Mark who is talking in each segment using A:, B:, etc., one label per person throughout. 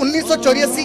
A: 1984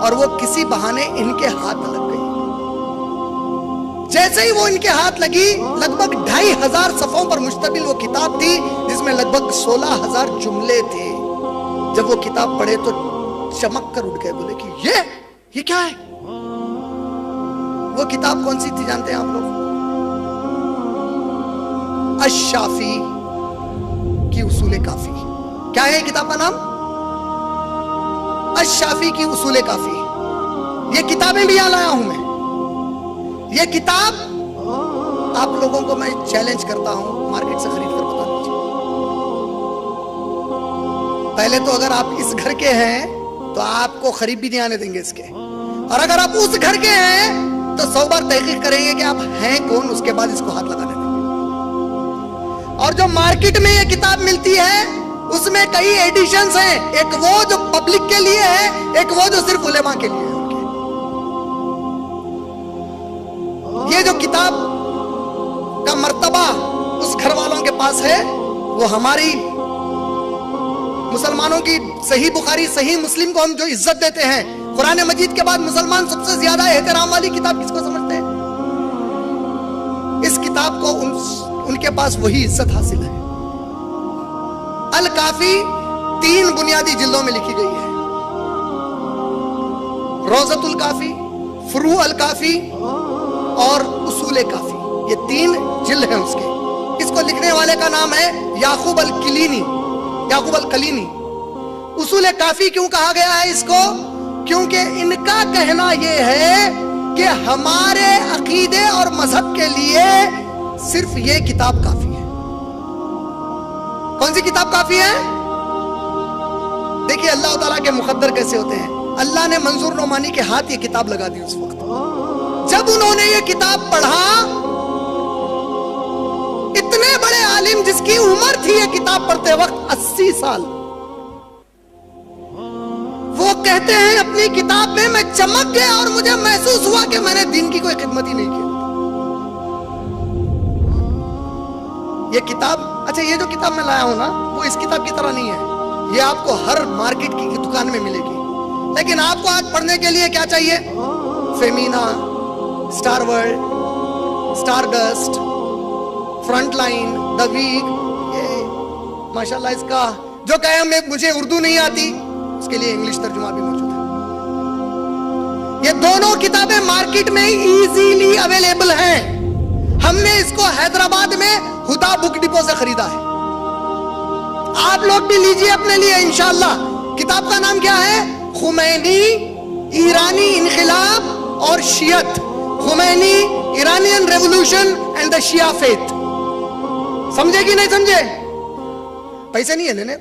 A: اور وہ کسی بہانے ان کے ہاتھ لگ گئی۔ جیسے ہی وہ ان کے ہاتھ لگی، لگ بھگ 2500 صفحوں پر مشتمل وہ کتاب تھی، جس میں لگ بھگ 16000 جملے تھے۔ جب وہ کتاب پڑھے تو چمک کر اٹھ گئے، بولے کہ یہ کیا ہے؟ وہ کتاب کون سی تھی جانتے ہیں آپ لوگ؟ الشافی کی اصول کافی۔ کیا ہے کتاب کا نام؟ الشافی کی اصول کافی۔ یہ کتابیں بھی یہاں لایا ہوں میں۔ یہ کتاب آپ لوگوں کو میں چیلنج کرتا ہوں، مارکیٹ سے خرید کر بتا دیجیے۔ پہلے تو اگر آپ اس گھر کے ہیں تو آپ کو خرید بھی نہیں آنے دیں گے اس کے، اور اگر آپ اس گھر کے ہیں تو 100 بار تحقیق کریں گے کہ آپ ہیں کون، اس کے بعد اس کو ہاتھ لگانے دیں گے۔ اور جو مارکیٹ میں یہ کتاب ملتی ہے اس میں کئی ایڈیشنز ہیں، ایک وہ جو پبلک کے لیے ہے، ایک وہ جو صرف علماء کے لیے ہے۔ یہ جو کتاب کا مرتبہ اس گھر والوں کے پاس ہے، وہ ہماری مسلمانوں کی صحیح بخاری، صحیح مسلم کو ہم جو عزت دیتے ہیں، قرآن مجید کے بعد مسلمان سب سے زیادہ احترام والی کتاب کس کو سمجھتے ہیں؟ اس کتاب کو ان کے پاس وہی عزت حاصل ہے۔ الکافی 3 بنیادی جلدوں میں لکھی گئی ہے، روضۃ الکافی، فروع الکافی اور اصول کافی۔ یہ 3 جلد ہیں اس کے۔ اس کو لکھنے والے کا نام ہے یعقوب الکلینی۔ اصول کافی کیوں کہا گیا ہے اس کو؟ کیونکہ ان کا کہنا یہ ہے کہ ہمارے عقیدے اور مذہب کے لیے صرف یہ کتاب کافی ہے۔ کون سی کتاب کافی ہے؟ دیکھیے اللہ تعالیٰ کے مقدر کیسے ہوتے ہیں۔ اللہ نے منظور نعمانی کے ہاتھ یہ کتاب لگا دی اس وقت۔ جب انہوں نے یہ کتاب پڑھا، اتنے بڑے عالم جس کی عمر تھی یہ کتاب پڑھتے وقت 80 سال، وہ کہتے ہیں اپنی کتاب میں میں چمک گیا اور مجھے محسوس ہوا کہ میں نے دین کی کوئی خدمت ہی نہیں کی۔ یہ کتاب، اچھا یہ جو کتاب میں لایا ہوں نا، وہ اس کتاب کی طرح نہیں ہے۔ یہ آپ کو ہر مارکیٹ کی دکان میں ملے گی، لیکن آپ کو آج پڑھنے کے لیے کیا چاہیے؟ Femina, Star World, Stardust, Frontline, The Week. یہ ماشاءاللہ اس کا جو کہے مجھے اردو نہیں آتی، اس کے لیے انگلش ترجمہ بھی موجود ہے۔ یہ دونوں کتابیں مارکیٹ میں ایزیلی اویلیبل ہیں۔ ہم نے اس کو حیدرآباد میں ہدا بک ڈپو سے خریدا ہے۔ آپ لوگ بھی لیجئے اپنے لیے انشاءاللہ۔ کتاب کا نام کیا ہے؟ خمینی، ایرانی انقلاب اور شیعت۔ Khomeini, Iranian revolution and the Shia faith. سمجھے کہ نہیں سمجھے؟ پیسے نہیں ہے لینے،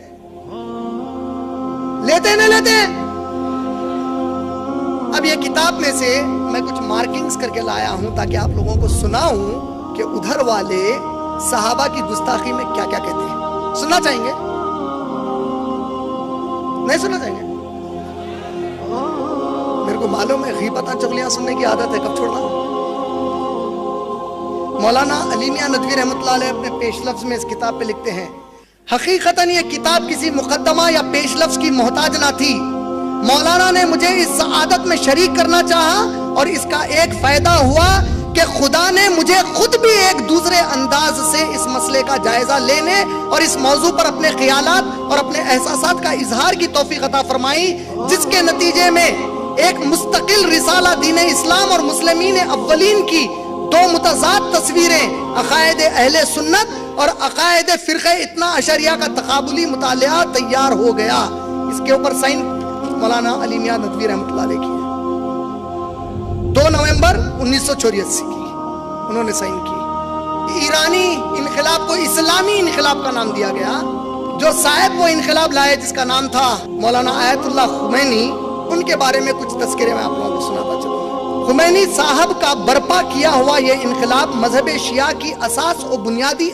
A: لیتے نہیں لیتے۔ اب یہ کتاب میں سے میں کچھ مارکنگز کر کے لایا ہوں تاکہ آپ لوگوں کو سناؤں کہ ادھر والے صحابہ کی گستاخی میں کیا کیا کہتے ہیں۔ سننا چاہیں گے؟ نہیں سننا چاہیں گے؟ میرے کو معلوم ہے غیبتاں چغلیاں سننے کی عادت ہے، کب چھوڑنا؟ مولانا علی میاں ندوی رحمۃ اللہ علیہ اپنے پیش لفظ میں اس کتاب پہ لکھتے ہیں، حقیقتاً یہ کتاب کسی مقدمہ یا پیش لفظ کی محتاج نہ تھی۔ مولانا نے مجھے اس سعادت میں شریک کرنا چاہا اور اس کا ایک فائدہ ہوا کہ خدا نے مجھے خود بھی ایک دوسرے انداز سے اس مسئلے کا جائزہ لینے اور اس موضوع پر اپنے خیالات اور اپنے احساسات کا اظہار کی توفیق عطا فرمائی، جس کے نتیجے میں ایک مستقل رسالہ دین اسلام اور مسلمین اولین کی 2 متضاد تصویریں، عقائد اہل سنت اور عقائد فرقہ اتنا اشریہ کا تقابلی مطالعہ تیار ہو گیا۔ اس کے اوپر سائن مولانا علی میاں ندوی رحمۃ اللہ علیہ کی ہے، 2 نومبر 1984 کی انہوں نے سائن کی۔ ایرانی انقلاب کو اسلامی انقلاب کا نام دیا گیا۔ جو صاحب وہ انقلاب لائے جس کا نام تھا مولانا آیت اللہ خمینی، ان کے بارے میں کچھ تذکرے میں آپ لوگوں کو سناتا چلوں۔ خمینی صاحب کا برپا کیا ہوا یہ انقلاب مذہب شیعہ کی اساس و بنیادی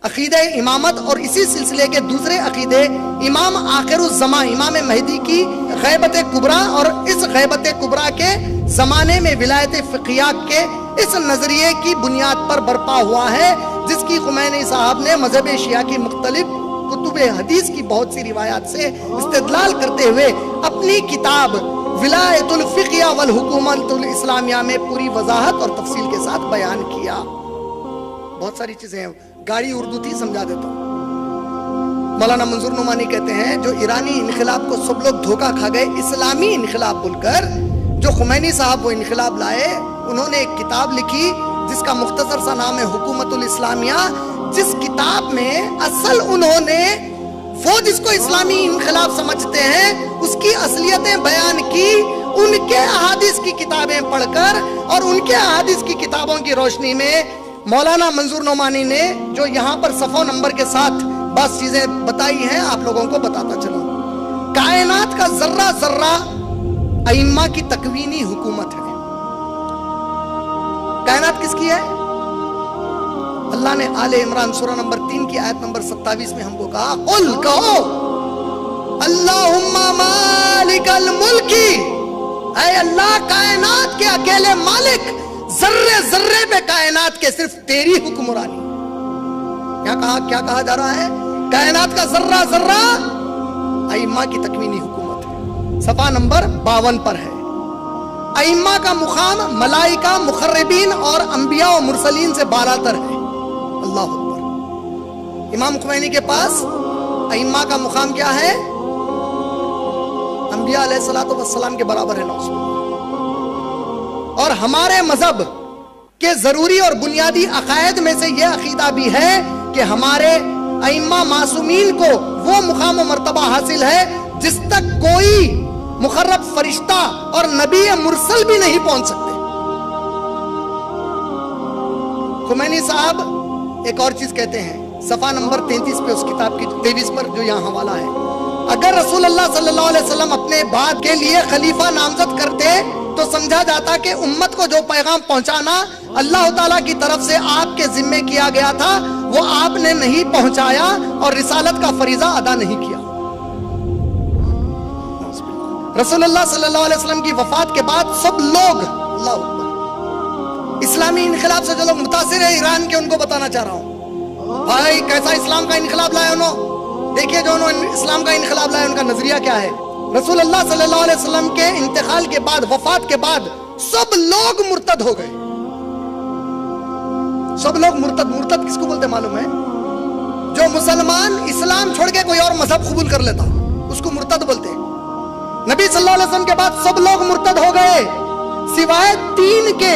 A: عقیدہ امامت اور اسی سلسلے کے دوسرے عقیدے امام آخر الزمان امام مہدی کی غیبت کبریٰ اور اس غیبت کبریٰ کے زمانے میں ولایت فقیہ کے اس نظریے کی بنیاد پر برپا ہوا ہے، جس کی خمینی صاحب نے مذہب شیعہ کی مختلف کتب حدیث کی بہت سی روایات سے استدلال کرتے ہوئے اپنی کتاب ولایت الفقیہ والحکومت الاسلامیہ میں پوری وضاحت اور تفصیل کے ساتھ بیان کیا. بہت ساری چیزیں ہیں, گاڑی اردو تھی, سمجھا دیتا ہوں. مولانا منظور نعمانی کہتے ہیں جو ایرانی انقلاب کو سب لوگ دھوکہ کھا گئے اسلامی انقلاب بول کر, جو خمینی صاحب وہ انقلاب لائے, انہوں نے ایک کتاب لکھی جس کا مختصر سا نام ہے حکومت الاسلامیہ, جس کتاب میں اصل انہوں نے وہ جس کو اسلامی انقلاب سمجھتے ہیں اس کی اصلیتیں بیان کی, ان کے احادیث کی کتابیں پڑھ کر اور ان کے احادیث کی کتابوں کی روشنی میں مولانا منظور نعمانی نے جو یہاں پر صفحہ نمبر کے ساتھ بس چیزیں بتائی ہیں آپ لوگوں کو بتاتا چلوں. کائنات کا ذرہ ذرہ ائمہ کی تکوینی حکومت ہے. کائنات کس کی ہے؟ اللہ نے آل عمران سورہ نمبر 3 کی آیت نمبر 27 میں ہم کو کہا قل کہو اللہم مالک الملک, اے اللہ کائنات کے اکیلے مالک, ذرے ذرے پہ کائنات کے صرف تیری حکمرانی. کیا کہا جا رہا ہے؟ کائنات کا ذرہ ذرہ ائمہ کی تکوینی حکومت ہے. صفحہ نمبر 52 پر ہے. ائمہ کا مقام ملائکہ, مقربین اور انبیاء و مرسلین سے بالاتر ہے. اللہ اکبر. امام خمینی کے پاس ائمہ کا مقام کیا ہے؟ انبیاء علیہ الصلوۃ والسلام کے برابر ہے. اور ہمارے مذہب کے ضروری اور بنیادی عقائد میں سے یہ عقیدہ بھی ہے کہ ہمارے ائمہ معصومین کو وہ مقام و مرتبہ حاصل ہے جس تک کوئی مقرب فرشتہ اور نبی مرسل بھی نہیں پہنچ سکتے. خمینی صاحب ایک اور چیز کہتے ہیں صفحہ نمبر 33 پہ اس کتاب کی 23 پر جو یہاں حوالہ ہے, اگر رسول اللہ صلی اللہ علیہ وسلم اپنے بعد کے لیے خلیفہ نامزد کرتے تو سمجھا جاتا کہ امت کو جو پیغام پہنچانا اللہ تعالیٰ کی طرف سے آپ کے ذمے کیا گیا تھا وہ آپ نے نہیں پہنچایا اور رسالت کا فریضہ ادا نہیں کیا. رسول اللہ صلی اللہ علیہ وسلم کی وفات کے بعد سب لوگ, اللہ اکبر, اسلامی انقلاب سے جو لوگ متاثر ہیں ایران کے, ان کو بتانا چاہ رہا ہوں بھائی کیسا اسلام کا انقلاب لایا انہوں. دیکھیے جو انہوں نے اسلام کا انقلاب لایا ان کا نظریہ کیا ہے. رسول اللہ صلی اللہ علیہ وسلم کے انتقال کے بعد, وفات کے بعد سب لوگ مرتد ہو گئے. سب لوگ مرتد کس کو بولتے معلوم ہے؟ جو مسلمان اسلام چھوڑ کے کوئی اور مذہب قبول کر لیتا اس کو مرتد بولتے. نبی صلی اللہ علیہ وسلم کے بعد سب لوگ مرتد ہو گئے سوائے 3 کے.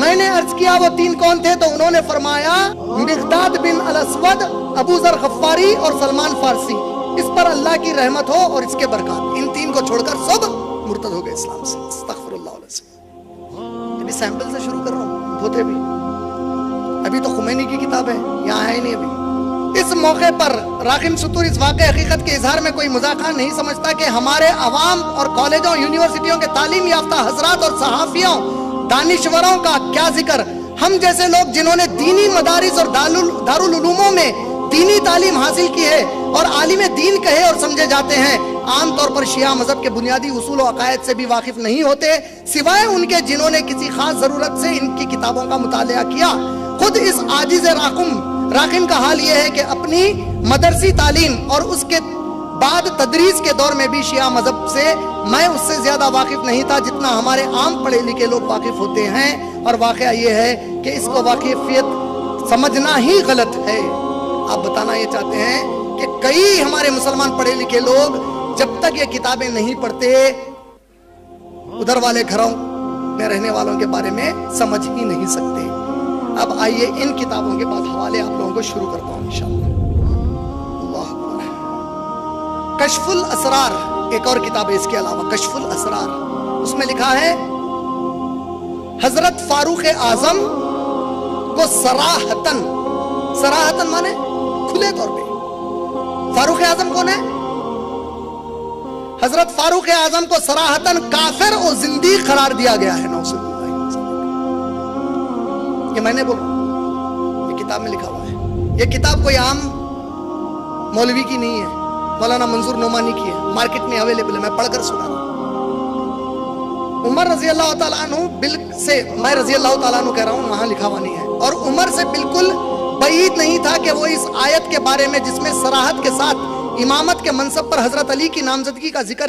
A: میں نے عرض کیا وہ 3 کون تھے تو انہوں نے فرمایا مقداد بن الاسود, ابو ذر غفاری اور سلمان فارسی. اس پر اللہ کی رحمت ہو اور اس کے برکات. ان 3 کو چھوڑ کر سب مرتد ہو گئے اسلام سے. استغفر اللہ علیہ وسلم. ابھی سیمپل سے شروع کر رہا ہوں, ہوتے بھی ابھی تو خمینی کی کتاب ہے, یہاں ہے ہی نہیں ابھی. اس موقع پر راغب ستور اس واقع حقیقت کے اظہار میں کوئی مذاکرہ نہیں سمجھتا کہ ہمارے عوام اور کالجوں یونیورسٹیوں کے تعلیم یافتہ حضرات اور صحافیوں دانشوروں کا کیا ذکر. ہم جیسے لوگ جنہوں نے دینی مدارس اور دارالعلوموں میں دینی تعلیم حاصل کی ہے اور عالم دین کہے اور سمجھے جاتے ہیں, عام طور پر شیعہ مذہب کے بنیادی اصول و عقائد سے بھی واقف نہیں ہوتے سوائے ان کے جنہوں نے کسی خاص ضرورت سے ان کی کتابوں کا مطالعہ کیا. خود اس عاجز راقم کا حال یہ ہے کہ اپنی مدرسی تعلیم اور اس کے بعد تدریس کے دور میں بھی شیعہ مذہب سے میں اس سے زیادہ واقف نہیں تھا جتنا ہمارے عام پڑھے لکھے لوگ واقف ہوتے ہیں. اور واقعہ یہ ہے کہ اس کو واقفیت سمجھنا ہی غلط ہے. آپ بتانا یہ چاہتے ہیں کہ کئی ہمارے مسلمان پڑھے لکھے لوگ جب تک یہ کتابیں نہیں پڑھتے ادھر والے گھروں میں رہنے والوں کے بارے میں سمجھ ہی نہیں سکتے. اب آئیے ان کتابوں کے بعد حوالے آپ لوگوں کو شروع کرتا ہوں انشاءاللہ. اللہ اکبر. کشف الاسرار ایک اور کتاب ہے اس کے علاوہ, کشف الاسرار. اس میں لکھا ہے حضرت فاروق اعظم کو صراحتاً مانے کھلے طور پہ. فاروق اعظم کون ہے؟ حضرت فاروق اعظم کو صراحتاً کافر اور زندیق قرار دیا گیا ہے. نعوذ باللہ. یہ میں نے بولا, یہ کتاب میں لکھا ہوا ہے. یہ کتاب کوئی عام مولوی کی نہیں ہے, مولانا منظور نعمانی کی ہے, مارکیٹ میں اویلیبل ہے. میں پڑھ کر سنا رہا ہوں. عمر رضی اللہ تعالیٰ عنہ میں رضی اللہ تعالیٰ عنہ کہہ رہا ہوں, وہاں لکھا ہوا نہیں ہے. اور عمر سے بالکل بعید نہیں تھا کہ وہ اس آیت کے بارے میں جس میں صراحت کے ساتھ امامت کے منصب پر حضرت علی کی نامزدگی کا ذکر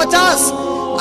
A: 50,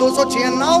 A: 296।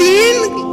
A: 3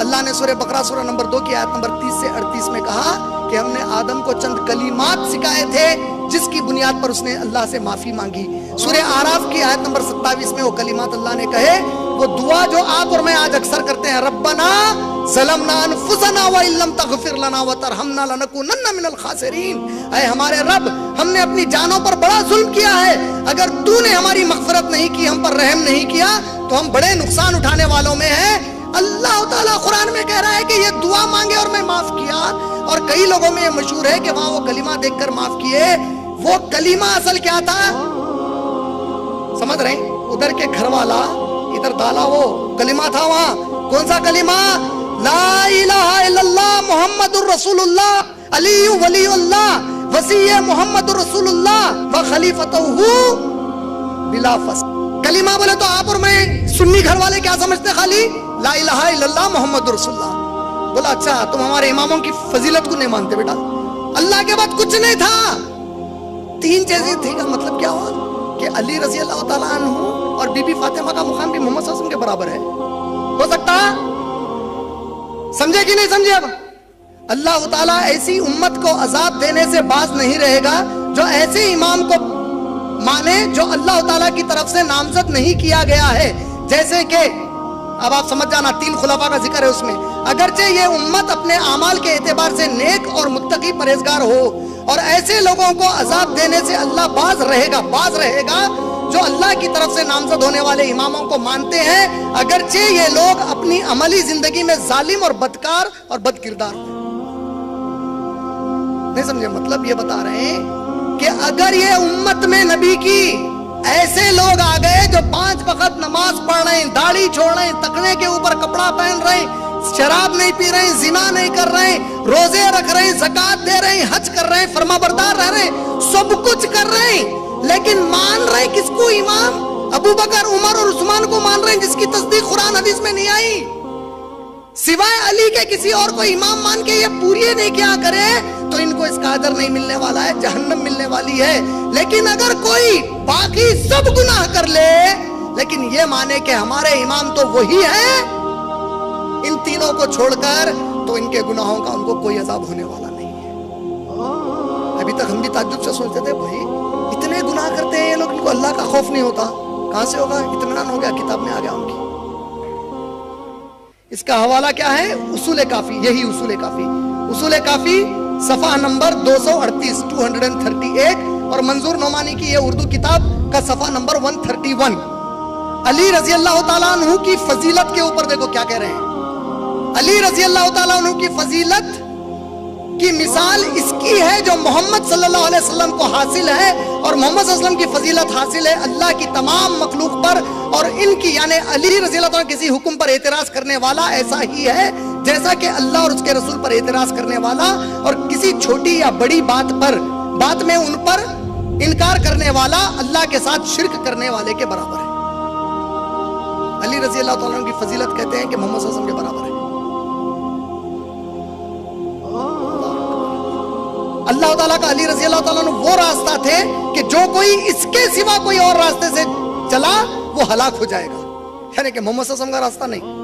A: اللہ نے سورہ بقرہ سورہ نمبر 2 کی آیت نمبر 30 سے 38 میں کہا کہ ہم نے آدم کو چند کلمات سکھائے تھے جس کی بنیاد پر اس نے اللہ سے معافی مانگی. سورہ اعراف کی آیت نمبر 27 میں وہ کلمات اللہ نے کہے، وہ دعا جو آپ اور میں آج اکثر کرتے ہیں، ربنا ظلمنا انفسنا وان لم تغفر لنا وترحمنا لنکونن من الخاسرین. اے ہمارے رب، ہم نے اپنی جانوں پر بڑا ظلم کیا ہے، اگر تو نے ہماری مغفرت نہیں کی، ہم پر رحم نہیں کیا تو ہم بڑے نقصان اٹھانے والوں میں ہیں. اللہ تعالیٰ قرآن میں کہہ رہا ہے کہ یہ دعا مانگے اور میں معاف کیا. اور کئی لوگوں میں یہ مشہور ہے کہ وہاں وہ کلمہ دیکھ کر معاف کیے. وہ کلمہ اصل کیا تھا سمجھ رہے ہیں؟ ادھر کے گھر والا ادھر ڈالا وہ کلمہ تھا. وہاں کون سا کلمہ؟ لا الہ الا اللہ محمد الرسول اللہ علی ولی اللہ وصی محمد الرسول اللہ و خلیفتہ بلا فسق. کلمہ بولے تو آپ اور میں سنی گھر والے کیا سمجھتے؟ خالی لا الہ الا اللہ محمد رسول اللہ. بولا اچھا تم ہمارے اماموں کی فضیلت کو نہیں مانتے بیٹا، اللہ کے بعد کچھ نہیں تھا، 3 چیزیں تھی. کا مطلب کیا ہوا کہ علی رضی اللہ تعالیٰ عنہ اور بی بی فاطمہ کا مقام بھی محمد صلی اللہ علیہ وسلم کے برابر ہے. ہو سکتا سمجھے کہ نہیں سمجھے؟ اب اللہ تعالیٰ ایسی امت کو عذاب دینے سے باز نہیں رہے گا جو ایسے امام کو مانے جو اللہ تعالیٰ کی طرف سے نامزد نہیں کیا گیا ہے. جیسے کہ اب آپ سمجھ جانا 3 خلفاء کا ذکر ہے اس میں. اگرچہ یہ امت اپنے اعمال کے اعتبار سے نیک اور متقی پرہیزگار ہو، اور ایسے لوگوں کو عذاب دینے سے اللہ باز رہے گا جو اللہ کی طرف سے نامزد ہونے والے اماموں کو مانتے ہیں، اگرچہ یہ لوگ اپنی عملی زندگی میں ظالم اور بدکار اور بد کردار ہیں. نہیں سمجھے؟ مطلب یہ بتا رہے ہیں کہ اگر یہ امت میں نبی کی ایسے لوگ آ گئے جو 5 وقت نماز پڑھ رہے ہیں، داڑھی چھوڑ رہے ہیں، تکنے کے اوپر کپڑا پہن رہے ہیں، شراب نہیں پی رہے ہیں، زنا نہیں کر رہے ہیں، روزے رکھ رہے ہیں، زکات دے رہے ہیں، حج کر رہے ہیں، فرما بردار رہ رہے ہیں، سب کچھ کر رہے ہیں، لیکن مان رہے ہیں کس کو؟ امام ابو بکر عمر اور عثمان کو مان رہے ہیں جس کی تصدیق قرآن حدیث میں نہیں آئی. سوائے علی کے کسی اور کو امام مان کے یہ پوری نہیں کیا کرے تو ان کو اس کا اجر نہیں ملنے والا ہے، جہنم ملنے والی ہے. لیکن اگر کوئی باقی سب گناہ کر لے لیکن یہ مانے کہ ہمارے امام تو وہی ہے، ان تینوں کو چھوڑ کر، تو ان کے گناہوں کا ان کو کوئی عذاب ہونے والا نہیں ہے. ابھی تک ہم بھی تعجب سے سوچتے تھے بھائی اتنے گناہ کرتے ہیں یہ لوگ، ان کو اللہ کا خوف نہیں ہوتا. کہاں سے ہوگا؟ اطمینان ہو گیا، کتاب میں آ گیا ان کی. اس کا حوالہ کیا ہے؟ اصول کافی. یہی اصول کافی، اصول کافی صفحہ نمبر 238 238 اور منظور نعمانی کی یہ اردو کتاب کا صفحہ نمبر 131. علی رضی اللہ تعالیٰ عنہ کی فضیلت کے اوپر دیکھو کیا کہہ رہے ہیں. علی رضی اللہ تعالیٰ عنہ کی فضیلت کی مثال اس کی ہے جو محمد صلی اللہ علیہ وسلم کو حاصل ہے، اور محمد صلی اللہ علیہ وسلم کی فضیلت حاصل ہے اللہ کی تمام مخلوق پر. اور ان کی یعنی علی رضی اللہ عنہ کسی حکم پر اعتراض کرنے والا ایسا ہی ہے جیسا کہ اللہ اور اس کے رسول پر اعتراض کرنے والا اور کسی چھوٹی یا بڑی بات میں ان پر انکار کرنے والا اللہ کے ساتھ شرک کرنے والے کے برابر ہے. علی رضی اللہ تعالیٰ عنہ کی فضیلت کہتے ہیں کہ محمد صلی اللہ علیہ وسلم کے برابر ہے. اللہ تعالیٰ کا علی رضی اللہ تعالیٰ عنہ وہ راستہ تھے کہ جو کوئی اس کے سوا کوئی اور راستے سے چلا وہ ہلاک ہو جائے گا، یعنی کہ محمد صلی اللہ علیہ وسلم کا راستہ نہیں.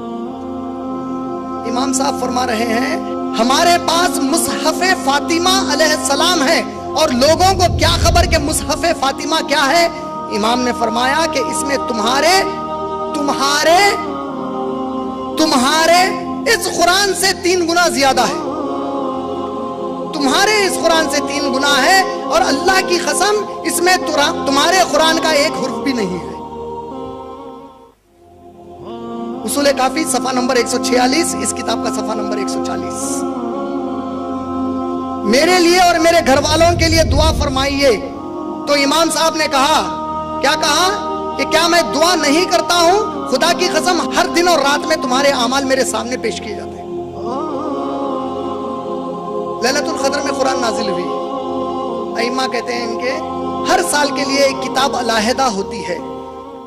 A: امام صاحب فرما رہے ہیں ہمارے پاس مصحف فاطمہ علیہ السلام ہے، اور لوگوں کو کیا خبر کہ مصحف فاطمہ کیا ہے؟ امام نے فرمایا کہ اس میں تمہارے اس قرآن سے 3 گنا زیادہ ہے. تمہارے اس قرآن سے 3 گنا ہے، اور اللہ کی قسم اس میں تمہارے قرآن کا ایک حرف بھی نہیں ہے. اصول کافی صفحہ نمبر 146، اس کتاب کا صفحہ نمبر 140. میرے لیے اور میرے گھر والوں کے لیے دعا فرمائیے. تو امام صاحب نے کہا، کیا کہا کہ کیا میں دعا نہیں کرتا ہوں؟ خدا کی قسم ہر دن اور رات میں تمہارے اعمال میرے سامنے پیش کیے جاتے ہیں. لیلۃ القدر میں قرآن نازل ہوئی. ائمہ کہتے ہیں ان کے ہر سال کے لیے ایک کتاب علیحدہ ہوتی ہے.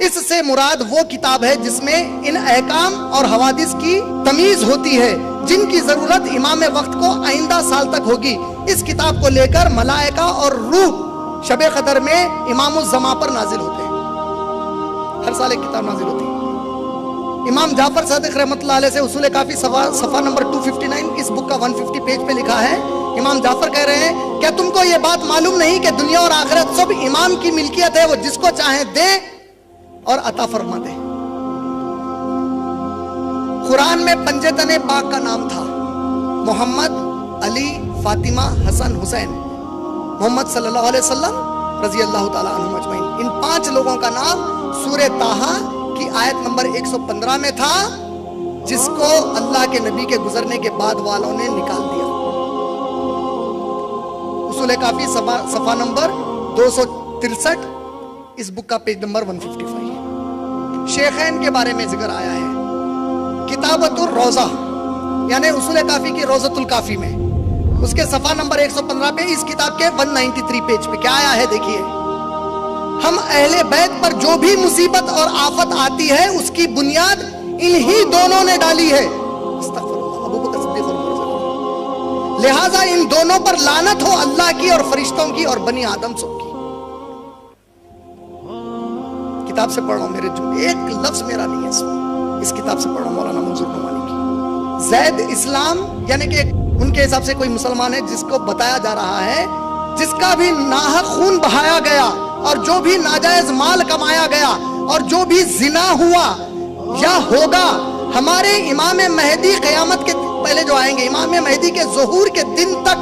A: اس سے مراد وہ کتاب ہے جس میں ان احکام اور حوادث کی تمیز ہوتی ہے جن کی ضرورت امام وقت کو آئندہ سال تک ہوگی. اس کتاب کو لے کر ملائکہ اور روح شب قدر میں امام الزمان پر نازل ہوتے ہیں. ہر سال ایک کتاب نازل ہوتی ہے. امام جعفر صادق رحمۃ اللہ علیہ سے اصول کافی صفحہ نمبر 259 اس بک کا 150 پیج پہ لکھا ہے. امام جعفر کہہ رہے ہیں کیا تم کو یہ بات معلوم نہیں کہ دنیا اور آخرت سب امام کی ملکیت ہے, وہ جس کو چاہے دے اور عطا فرما دے. قرآن میں پنجے تنے پاک کا نام تھا محمد, علی, فاطمہ, حسن, حسین. محمد صلی اللہ علیہ وسلم رضی اللہ تعالیٰ عنہم اجمعین, ان 5 لوگوں کا نام سورہ طٰہٰ کی آیت نمبر 115 میں تھا, جس کو اللہ کے نبی کے گزرنے کے بعد والوں نے نکال دیا. اصول کافی صفحہ نمبر 263 اس بک کا پیج نمبر 155. شیخین کے بارے میں ذکر آیا ہے کتابت الروضہ یعنی اصول کافی کی روضۃ الکافی میں, اس کے صفحہ نمبر 115 پہ اس کتاب کے 193 پیج پہ کیا آیا ہے دیکھیے. ہم اہل بیت پر جو بھی مصیبت اور آفت آتی ہے اس کی بنیاد انہی دونوں نے ڈالی ہے. استغفر اللہ, ابو بکر صدیق اور عمر رضی اللہ. لہٰذا ان دونوں پر لعنت ہو اللہ کی اور فرشتوں کی اور بنی آدم سب کی. کتاب سے پڑھ رہا ہوں, میرے جو ایک لفظ میرا نہیں ہے اس کتاب سے پڑھ رہا ہوں مولانا منظور نعمانی کی. زید اسلام یعنی کہ ان کے حساب سے کوئی مسلمان ہے جس کو بتایا جا رہا ہے جس کا بھی ناحق خون بہایا گیا اور جو بھی ناجائز مال کمایا گیا اور جو بھی زنا ہوا یا ہوگا, ہمارے امام مہدی قیامت کے پہلے جو آئیں گے, امام مہدی کے ظہور کے دن تک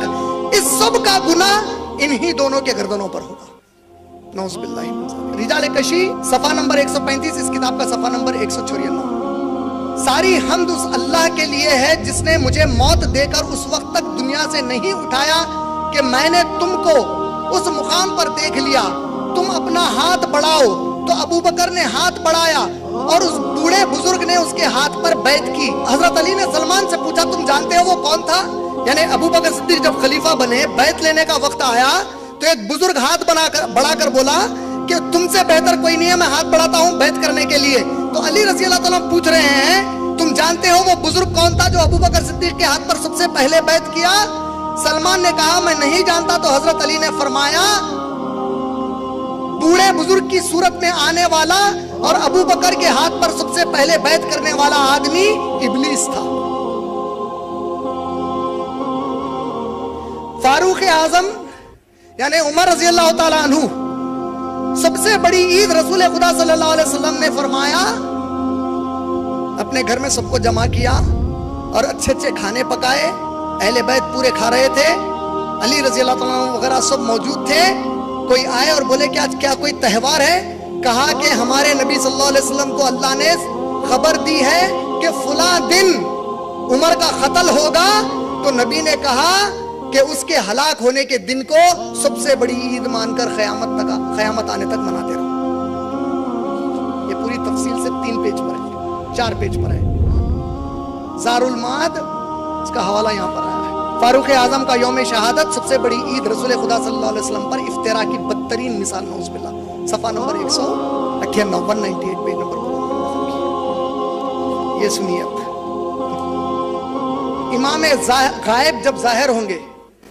A: اس سب کا گناہ انہی دونوں کے گردنوں پر ہوگا. نعوذ باللہ من ذالک. رجال کشی صفحہ نمبر 135 اس کتاب کا صفحہ نمبر 194. ساری حمد اس اللہ کے لیے ہے جس نے مجھے موت دے کر اس وقت تک دنیا سے نہیں اٹھایا کہ میں نے تم کو اس مقام پر دیکھ لیا. تم اپنا ہاتھ بڑھاؤ تو ابو بکر نے ہاتھ بڑھایا اور اس بوڑھے بزرگ نے اس کے ہاتھ پر بیعت کی. حضرت علی نے سلمان سے پوچھا تم جانتے ہو وہ کون تھا؟ یعنی ابو بکر صدیق جب خلیفہ بنے, بیعت لینے کا وقت آیا تو ایک بزرگ ہاتھ بڑھا کر بولا کہ تم سے بہتر کوئی نہیں ہے, میں ہاتھ بڑھاتا ہوں بیعت کرنے کے لیے. تو علی رضی اللہ تعالیٰ پوچھ رہے ہیں تم جانتے ہو وہ بزرگ کون تھا جو ابو بکر صدیق کے ہاتھ پر سب سے پہلے بیعت کیا؟ سلمان نے کہا میں نہیں جانتا. تو حضرت علی نے فرمایا بوڑھے بزرگ کی صورت میں آنے والا اور ابو بکر کے ہاتھ پر سب سے پہلے بیعت کرنے والا آدمی ابلیس تھا. فاروق اعظم یعنی عمر رضی اللہ تعالیٰ عنہ, سب سے بڑی عید رسول خدا صلی اللہ علیہ وسلم نے فرمایا اپنے گھر میں سب کو جمع کیا اور اچھے اچھے کھانے پکائے, اہل بیت پورے کھا رہے تھے, علی رضی اللہ تعالیٰ عنہ وغیرہ سب موجود تھے. کوئی آئے اور بولے کہ آج کیا کوئی تہوار ہے؟ کہا کہ ہمارے نبی صلی اللہ علیہ وسلم کو اللہ نے خبر دی ہے کہ فلاں دن عمر کا قتل ہوگا. تو نبی نے کہا کہ اس کے ہلاک ہونے کے دن کو سب سے بڑی عید مان کر قیامت آنے تک مناتے رہو. یہ پوری تفصیل سے 3 پیج پر ہے, 4 پیج پر ہے. زار المعاد اس کا حوالہ یہاں پر آیا ہے. فاروق اعظم کا یوم شہادت سب سے بڑی عید رسول خدا صلی اللہ علیہ وسلم پر افتراء کی بدترین مثال. نعوذ باللہ. صفحہ نمبر 198 پیج نمبر 1. یہ سنیے اب. امام غائب جب ظاہر ہوں گے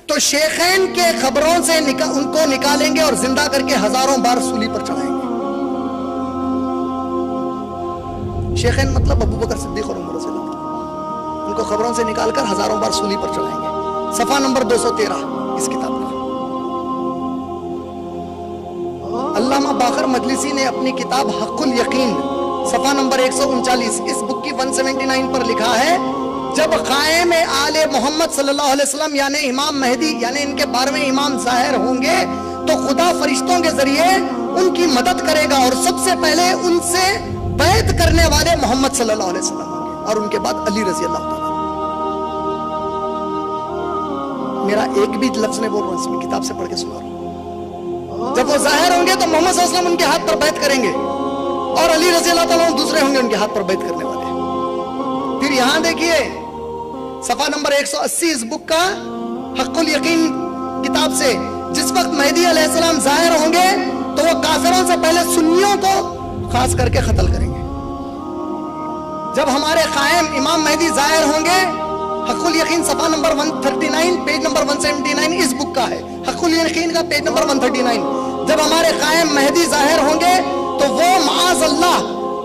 A: تو شیخین کے خبروں سے ان کو نکالیں گے اور زندہ کر کے ہزاروں بار سولی پر چڑھائیں گے. شیخین مطلب ابو بکر صدیق اور عمر رضی اللہ عنہ, ان کو خبروں سے نکال کر ہزاروں بار سولی پر چڑھائیں گے. صفحہ نمبر 213 اس کتاب کا. علامہ باقر مجلسی نے اپنی کتاب حق الیقین صفحہ نمبر 139 اس بک کی 179 پر لکھا ہے جب قائم آل محمد صلی اللہ علیہ وسلم یعنی امام مہدی یعنی ان کے 12ویں امام ظاہر ہوں گے تو خدا فرشتوں کے ذریعے ان کی مدد کرے گا اور سب سے پہلے ان سے بیعت کرنے والے محمد صلی اللہ علیہ وسلم ہوں گے اور ان کے بعد علی رضی اللہ تعالیٰ. میرا ایک بھی لفظ نہیں بول رہا ہوں, اس میں کتاب سے پڑھ کے سنا رہا ہوں. جب وہ ظاہر ہوں گے تو محمد صلی اللہ علیہ وسلم ان کے ہاتھ پر بیعت کریں گے اور علی رضی اللہ تعالیٰ دوسرے ہوں گے ان کے ہاتھ پر بیعت کرنے والے. پھر یہاں دیکھیے صفحہ نمبر 180 اس بک کا حق الیقین کتاب سے, جس وقت مہدی علیہ السلام ظاہر ہوں گے تو وہ کافروں سے پہلے سنیوں کو خاص کر کے قتل کریں گے. جب ہمارے قائم امام مہدی ظاہر ہوں گے, حق الیقین صفحہ نمبر 139 پیج نمبر 179 اس بک کا ہے, حق الیقین کا پیج نمبر 139. جب ہمارے قائم مہدی ظاہر ہوں گے تو وہ معاذ اللہ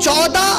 A: 14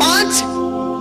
A: 5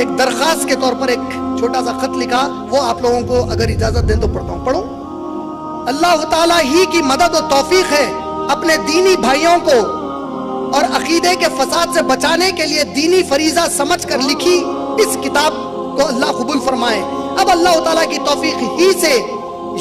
A: ایک درخواست کے طور پر ایک چھوٹا سا خط لکھا، وہ آپ لوگوں کو اگر اجازت دیں تو پڑھتا ہوں. پڑھو. اللہ تعالیٰ ہی کی مدد و توفیق ہے اپنے دینی بھائیوں کو اور عقیدے کے فساد سے بچانے کے لیے دینی فریضہ سمجھ کر لکھی اس کتاب کو اللہ قبول فرمائے. اب اللہ تعالیٰ کی توفیق ہی سے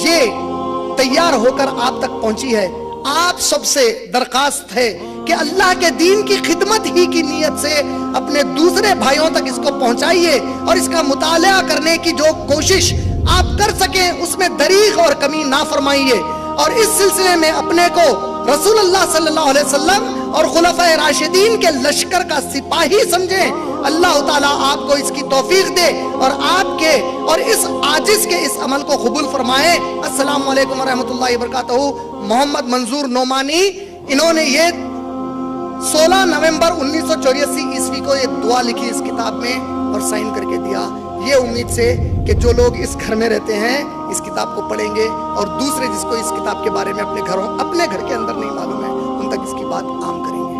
A: یہ تیار ہو کر آپ تک پہنچی ہے. آپ سب سے درخواست ہے کہ اللہ کے دین کی خدمت ہی کی نیت سے اپنے دوسرے بھائیوں تک اس کو پہنچائیے اور اس کا مطالعہ کرنے کی جو کوشش آپ کر سکیں اس میں دریغ اور کمی نہ فرمائیے، اور اس سلسلے میں اپنے کو رسول اللہ صلی اللہ علیہ وسلم اور خلفائے راشدین کے لشکر کا سپاہی سمجھیں. اللہ تعالیٰ آپ کو اس کی توفیق دے اور آپ کے اور اس عاجز کے اس عمل کو قبول فرمائے. السلام علیکم ورحمۃ اللہ وبرکاتہ. محمد منظور نعمانی، انہوں نے یہ 16 نومبر 1984 عیسوی کو یہ دعا لکھی اس کتاب میں اور سائن کر کے دیا. یہ امید سے کہ جو لوگ اس گھر میں رہتے ہیں اس کتاب کو پڑھیں گے اور دوسرے جس کو اس کتاب کے بارے میں اپنے گھر کے اندر نہیں معلوم ہے ان تک اس کی بات عام کریں گے.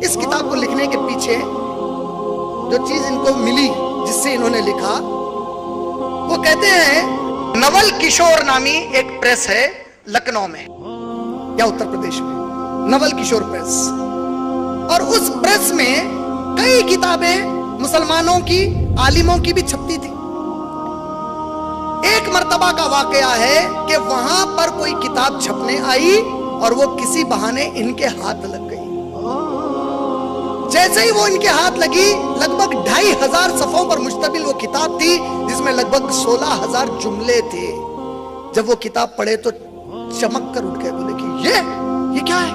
A: اس کتاب کو لکھنے کے پیچھے جو چیز ان کو ملی جس سے انہوں نے لکھا، وہ کہتے ہیں نول کشور نامی ایک پریس ہے لکھنؤ میں یا اتر پردیش میں، نول کشور پریس، اور اس پریس میں کئی کتابیں مسلمانوں کی عالموں کی بھی چھپتی تھی. ایک مرتبہ کا واقعہ ہے کہ وہاں پر کوئی کتاب چھپنے آئی اور وہ کسی بہانے ان کے ہاتھ لگ گئی. جیسے ہی وہ ان کے ہاتھ لگی، لگ بھگ 2500 صفحوں پر مشتمل وہ کتاب تھی جس میں لگ بھگ 16000 جملے تھے. جب وہ کتاب پڑھے تو چمک کر اٹھ گئے، بولے کہ یہ کیا ہے؟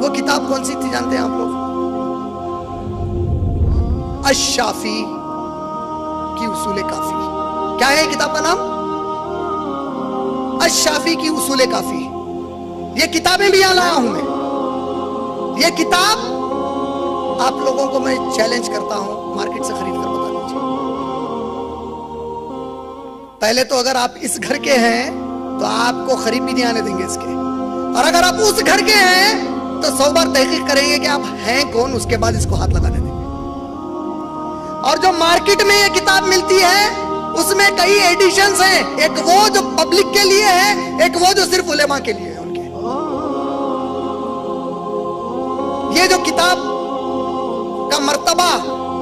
A: وہ کتاب کون سی تھی جانتے ہیں آپ لوگ؟ الشافی کی اصول کافی. کیا ہے کتاب کا نام؟ الشافی کی اصول کافی. یہ کتابیں بھی یہاں لایا ہوں میں. یہ کتاب آپ لوگوں کو میں چیلنج کرتا ہوں مارکیٹ سے خرید کر بتا دیجیے. پہلے تو اگر آپ اس گھر کے ہیں تو آپ کو خرید بھی نہیں آنے دیں گے اس کے، اور اگر آپ اس گھر کے ہیں تو 100 بار تحقیق کریں گے کہ آپ ہیں کون، اس کے بعد اس کو ہاتھ لگانے دیں گے. اور جو مارکیٹ میں یہ کتاب ملتی ہے اس میں کئی ایڈیشنز ہیں، ایک وہ جو پبلک کے لیے ہے، ایک وہ جو صرف علماء کے لیے ہے ان کے. یہ جو کتاب کا مرتبہ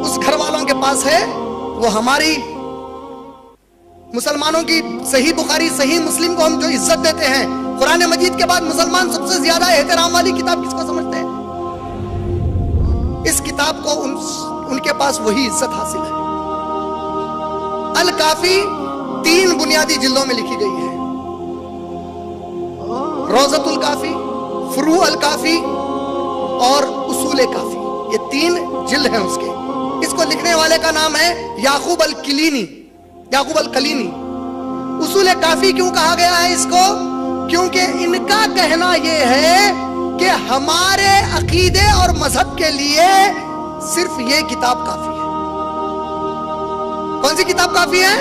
A: اس گھر والوں کے پاس ہے وہ ہماری مسلمانوں کی صحیح بخاری صحیح مسلم کو ہم جو عزت دیتے ہیں، قرآن مجید کے بعد مسلمان سب سے زیادہ احترام والی کتاب کس کو سمجھتے ہیں؟ اس کتاب کو ان کے پاس وہی عزت حاصل ہے. الکافی 3 بنیادی جلدوں میں لکھی گئی ہے، روضۃ الکافی، فروع الکافی اور اصول کافی. یہ 3 جلد ہیں اس کے. اس کو لکھنے والے کا نام ہے یعقوب الکلینی. اصول کافی کیوں کہا گیا ہے اس کو؟ کیونکہ ان کا کہنا یہ ہے کہ ہمارے عقیدے اور مذہب کے لیے صرف یہ کتاب کافی ہے. کون سی کتاب کافی ہے؟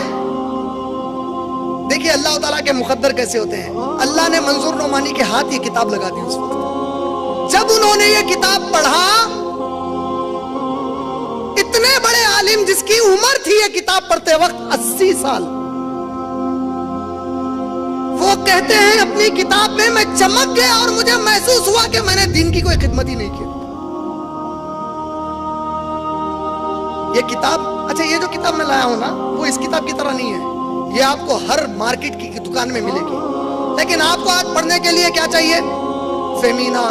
A: دیکھیے اللہ تعالیٰ کے مقدر کیسے ہوتے ہیں. اللہ نے منظور نعمانی کے ہاتھ یہ کتاب لگا دی اس وقت. جب انہوں نے یہ کتاب پڑھا، اتنے بڑے عالم جس کی عمر تھی یہ کتاب پڑھتے وقت 80 سال، وہ کہتے ہیں اپنی کتاب میں میں چمک گیا اور مجھے محسوس ہوا کہ میں نے دین کی کوئی خدمت ہی نہیں کی. یہ کتاب، اچھا یہ جو کتاب میں لایا ہوں نا وہ اس کتاب کی طرح نہیں ہے. یہ آپ کو ہر مارکیٹ کی دکان میں ملے گی، لیکن آپ کو آج پڑھنے کے لیے کیا چاہیے؟ Femina,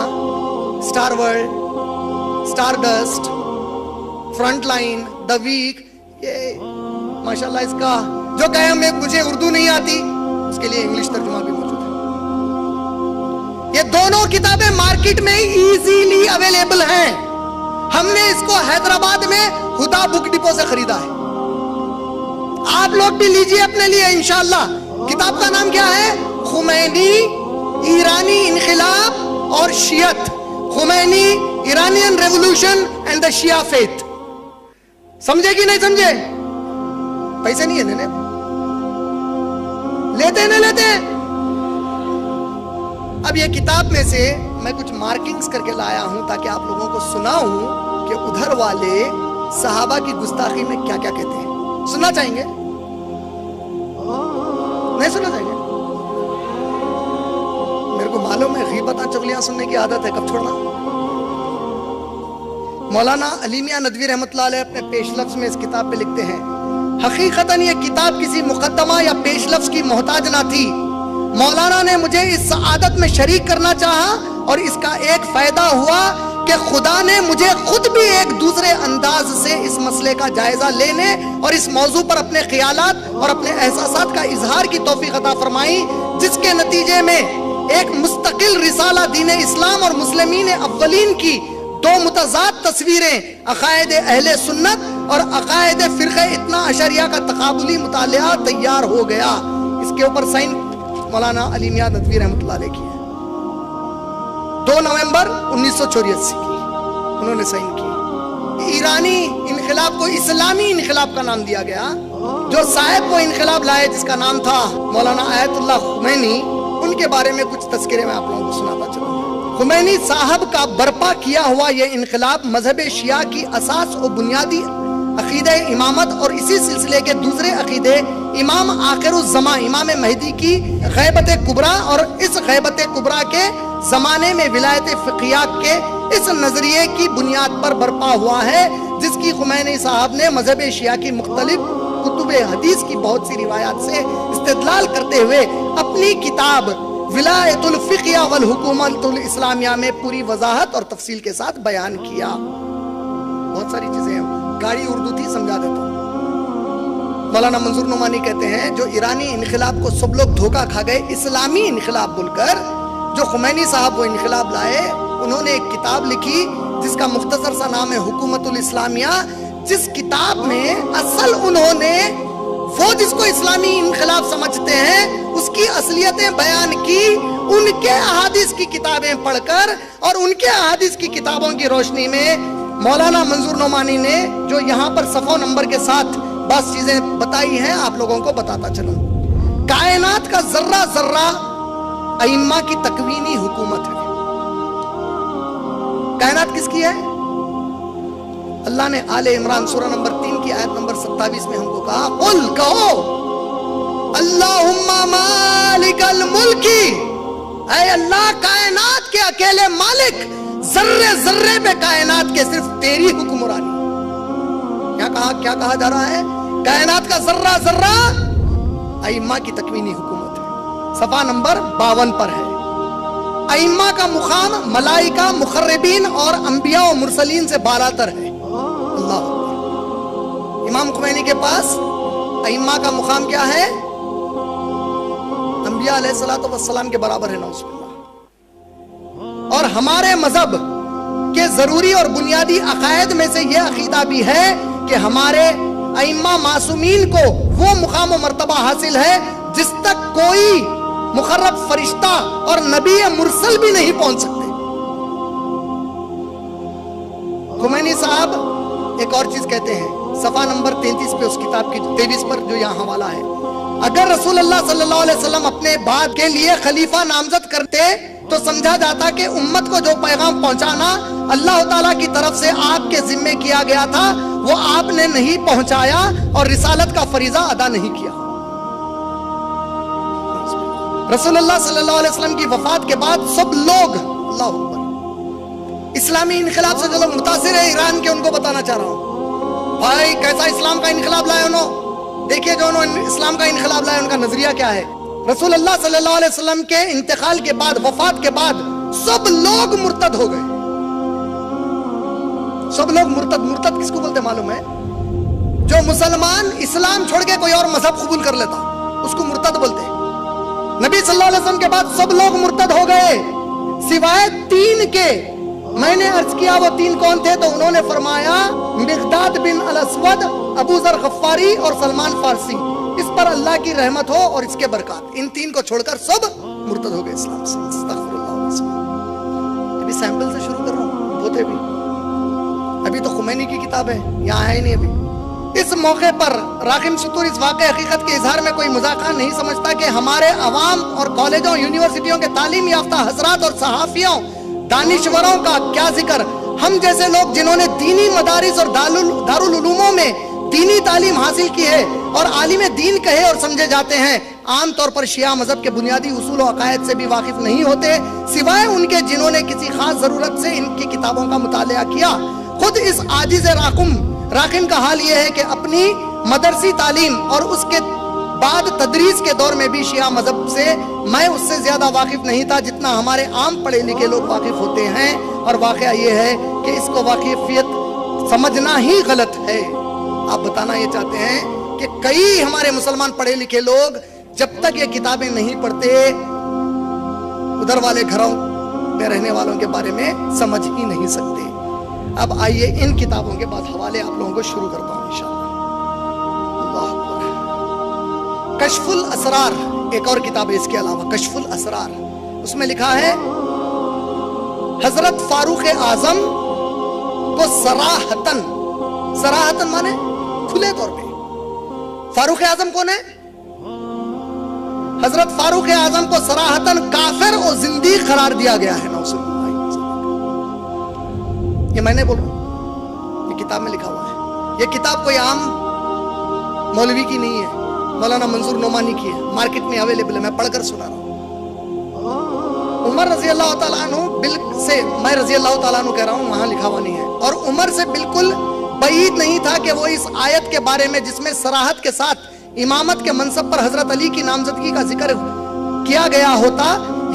A: Star World, Stardust, Frontline, The Week. یہ ماشاءاللہ اس کا جو کہے مجھے اردو نہیں آتی اس کے لیے انگلش ترجمہ بھی موجود ہے. یہ دونوں کتابیں مارکیٹ میں ایزیلی اویلیبل ہیں. ہم نے اس کو حیدرآباد میں ہدا بک ڈپو سے خریدا ہے. آپ لوگ بھی لیجئے اپنے لیے انشاءاللہ. کتاب کا نام کیا ہے؟ خمینی، ایرانی انقلاب اور شیعت. Khomeini, Iranian revolution and the Shia faith. سمجھے کہ نہیں سمجھے؟ پیسے نہیں ہے لیتے نہیں لیتے. اب یہ کتاب میں سے میں کچھ مارکنگز کر کے لایا ہوں تاکہ آپ لوگوں کو سناؤں کہ ادھر والے صحابہ کی گستاخی میں کیا کیا کہتے ہیں. سننا چاہیں گے؟ نہیں سننا چاہیں گے؟ میرے کو معلوم ہے غیبتاں چغلیاں سننے کی عادت ہے، کب چھوڑنا. مولانا علی میاں ندوی رحمۃ اللہ علیہ اپنے پیش لفظ میں اس کتاب پہ لکھتے ہیں، حقیقتاً یہ کتاب کسی مقدمہ یا پیش لفظ کی محتاج نہ تھی. مولانا نے مجھے اس سعادت میں شریک کرنا چاہا اور اس کا ایک فائدہ ہوا کہ خدا نے مجھے خود بھی ایک دوسرے انداز سے اس مسئلے کا جائزہ لینے اور اس موضوع پر اپنے خیالات اور اپنے احساسات کا اظہار کی توفیق عطا فرمائی، جس کے نتیجے میں ایک مستقل رسالہ دین اسلام اور مسلمین اولین کی دو متضاد تصویریں، عقائد اہل سنت اور عقائد فرقہ اتنا اشریہ کا تقابلی مطالعہ تیار ہو گیا. اس کے اوپر سائن مولانا علی میاں ندوی رحمۃ اللہ علیہ کی ہے، 2 نومبر 1984 کی انہوں نے سائن کی. ایرانی انقلاب کو اسلامی انقلاب کا نام دیا گیا. جو صاحب وہ انقلاب لائے جس کا نام تھا مولانا آیت اللہ خمینی، ان کے بارے میں کچھ تذکرے میں آپ لوگوں کو سناتا چلوں. خمینی صاحب کا برپا کیا ہوا یہ انقلاب مذہب شیعہ کی اساس و بنیادی عقیدہ امامت اور اسی سلسلے کے دوسرے عقیدے امام آخر الزمان امام مہدی کی غیبت کبریٰ اور اس غیبت کبریٰ کے زمانے میں ولایت فقیہ کے اس نظریے کی بنیاد پر برپا ہوا ہے، جس کی خمینی صاحب نے مذہب شیعہ کی مختلف کتب حدیث کی بہت سی روایات سے استدلال کرتے ہوئے اپنی کتاب ولایت الفقیہ والحکومت الاسلامیہ میں پوری وضاحت اور تفصیل کے ساتھ بیان کیا. بہت ساری چیزیں ہیں، گاڑی اردو تھی، سمجھا دیتا ہوں. مولانا منظور نعمانی کہتے ہیں جو ایرانی انقلاب کو سب لوگ دھوکہ کھا گئے اسلامی انقلاب بول کر، جو خمینی صاحب وہ انقلاب لائے، انہوں نے ایک کتاب لکھی جس کا مختصر سا نام ہے حکومت الاسلامیہ، جس کتاب میں اصل انہوں نے وہ جس کو اسلامی انقلاب سمجھتے ہیں اس کی اصلیتیں بیان کی، ان کے احادیث کی کتابیں پڑھ کر اور ان کے احادیث کی کتابوں کی روشنی میں مولانا منظور نعمانی نے جو یہاں پر صفحہ نمبر کے ساتھ بس چیزیں بتائی ہیں آپ لوگوں کو بتاتا چلوں. کائنات کا ذرہ ذرہ ائمہ کی تکوینی حکومت ہے. کائنات کس کی ہے؟ اللہ نے آل عمران سورہ نمبر 3 کی آیت نمبر 27 میں ہم کو کہا قل کہو اللہم مالک الملک، اے اللہ کائنات کے اکیلے مالک، ذرے ذرے پہ کائنات کے صرف تیری حکمرانی. کیا کہا جا رہا ہے؟ کائنات کا ذرہ ذرہ ائمہ کی تکوینی حکومت ہے. صفحہ نمبر 52 پر ہے. ائمہ کا مقام ملائکہ مقربین اور انبیاء و مرسلین سے بالاتر ہے. اللہ اکبر. امام خمینی کے پاس ائمہ کا مقام کیا ہے؟ انبیاء علیہ السلام کے برابر ہے، نعوذ باللہ. اور ہمارے مذہب کے ضروری اور بنیادی عقائد میں سے یہ عقیدہ بھی ہے کہ ہمارے ائمہ معصومین کو وہ مقام و مرتبہ حاصل ہے جس تک کوئی مقرب فرشتہ اور نبی مرسل بھی نہیں پہنچ سکتے. خمینی صاحب ایک اور چیز کہتے ہیں صفحہ نمبر 33 پہ اس کتاب کی 23 پر جو یہاں حوالہ ہے، اگر رسول اللہ صلی اللہ علیہ وسلم اپنے بعد کے لیے خلیفہ نامزد کرتے تو سمجھا جاتا کہ امت کو جو پیغام پہنچانا اللہ تعالیٰ کی طرف سے آپ کے ذمے کیا گیا تھا وہ آپ نے نہیں پہنچایا اور رسالت کا فریضہ ادا نہیں کیا. رسول اللہ صلی اللہ علیہ وسلم کی وفات کے بعد سب لوگ اللہ اکبر اسلامی انقلاب سے جو لوگ متاثر ہیں ایران کے، ان کو بتانا چاہ رہا ہوں بھائی کیسا اسلام کا انقلاب لائے انہوں. دیکھیے جو انہوں نے اسلام کا انقلاب لائے ان کا نظریہ کیا ہے. رسول اللہ صلی اللہ علیہ وسلم کے انتقال کے بعد، وفات کے بعد سب لوگ مرتد ہو گئے. سب لوگ مرتد کس کو بولتے معلوم ہے؟ جو مسلمان اسلام چھوڑ کے کوئی اور مذہب قبول کر لیتا اس کو مرتد بولتے. نبی صلی اللہ علیہ وسلم کے بعد سب لوگ مرتد ہو گئے سوائے 3 کے. میں نے عرض کیا وہ 3 کون تھے تو انہوں نے فرمایا مقداد بن الاسود، ابو ذر غفاری اور سلمان فارسی. اس پر اللہ کی رحمت ہو اور اس کے برکات. ان 3 کو چھوڑ کر سب مرتد ہو گئے اسلام سے. استغفر اللہ. ابھی سیمپل سے شروع کر رہا ہوں، ہوتے بھی ابھی تو خمینی کی کتاب ہے، یہاں ہے ہی نہیں ابھی. اس موقع پر راغب ستور اس واقع حقیقت کے اظہار میں کوئی مذاکرہ نہیں سمجھتا کہ ہمارے عوام اور کالجوں یونیورسٹیوں کے تعلیم یافتہ حضرات اور صحافیوں دانشوروں کا کیا ذکر، ہم جیسے لوگ جنہوں نے دینی مدارس اور دارالعلوموں میں دینی تعلیم حاصل کی ہے اور عالم دین کہے اور سمجھے جاتے ہیں، عام طور پر شیعہ مذہب کے بنیادی اصول و عقائد سے بھی واقف نہیں ہوتے، سوائے ان کے جنہوں نے کسی خاص ضرورت سے ان کی کتابوں کا مطالعہ کیا۔ خود اس عاجز راقم کا حال یہ ہے کہ اپنی مدرسی تعلیم اور اس کے بعد تدریس کے دور میں بھی شیعہ مذہب سے میں اس سے زیادہ واقف نہیں تھا جتنا ہمارے عام پڑھے لکھے لوگ واقف ہوتے ہیں، اور واقعہ یہ ہے کہ اس کو واقفیت سمجھنا ہی غلط ہے۔ آپ بتانا یہ چاہتے ہیں کہ کئی ہمارے مسلمان پڑھے لکھے لوگ جب تک یہ کتابیں نہیں پڑھتے ادھر والے گھروں میں رہنے والوں کے بارے میں سمجھ ہی نہیں سکتے۔ اب آئیے ان کتابوں کے بعد حوالے آپ لوگوں کو شروع کرتا ہوں انشاءاللہ۔ اللہ اکبر۔ کشف الاسرار ایک اور کتاب ہے اس کے علاوہ، کشف الاسرار، اس میں لکھا ہے حضرت فاروق اعظم کو صراحتاً مانے کھلے طور پہ، فاروق اعظم کون ہے؟ حضرت فاروق اعظم کو صراحتاً کافر اور زندیق قرار دیا گیا ہے۔ یہ میں نے بولا، یہ کتاب میں لکھا ہوا ہے۔ یہ کتاب کوئی عام مولوی کی نہیں ہے، مولانا منظور نعمانی کی ہے، مارکیٹ میں اویلیبل ہے، میں پڑھ کر سنا رہا ہوں۔ عمر رضی اللہ تعالیٰ عنہ سے، میں رضی اللہ تعالیٰ عنہ کہہ رہا ہوں، وہاں لکھا ہوا نہیں ہے، اور عمر سے بالکل بعید نہیں تھا کہ وہ اس آیت کے بارے میں جس میں صراحت کے ساتھ امامت کے منصب پر حضرت علی کی نامزدگی کا ذکر کیا گیا ہوتا،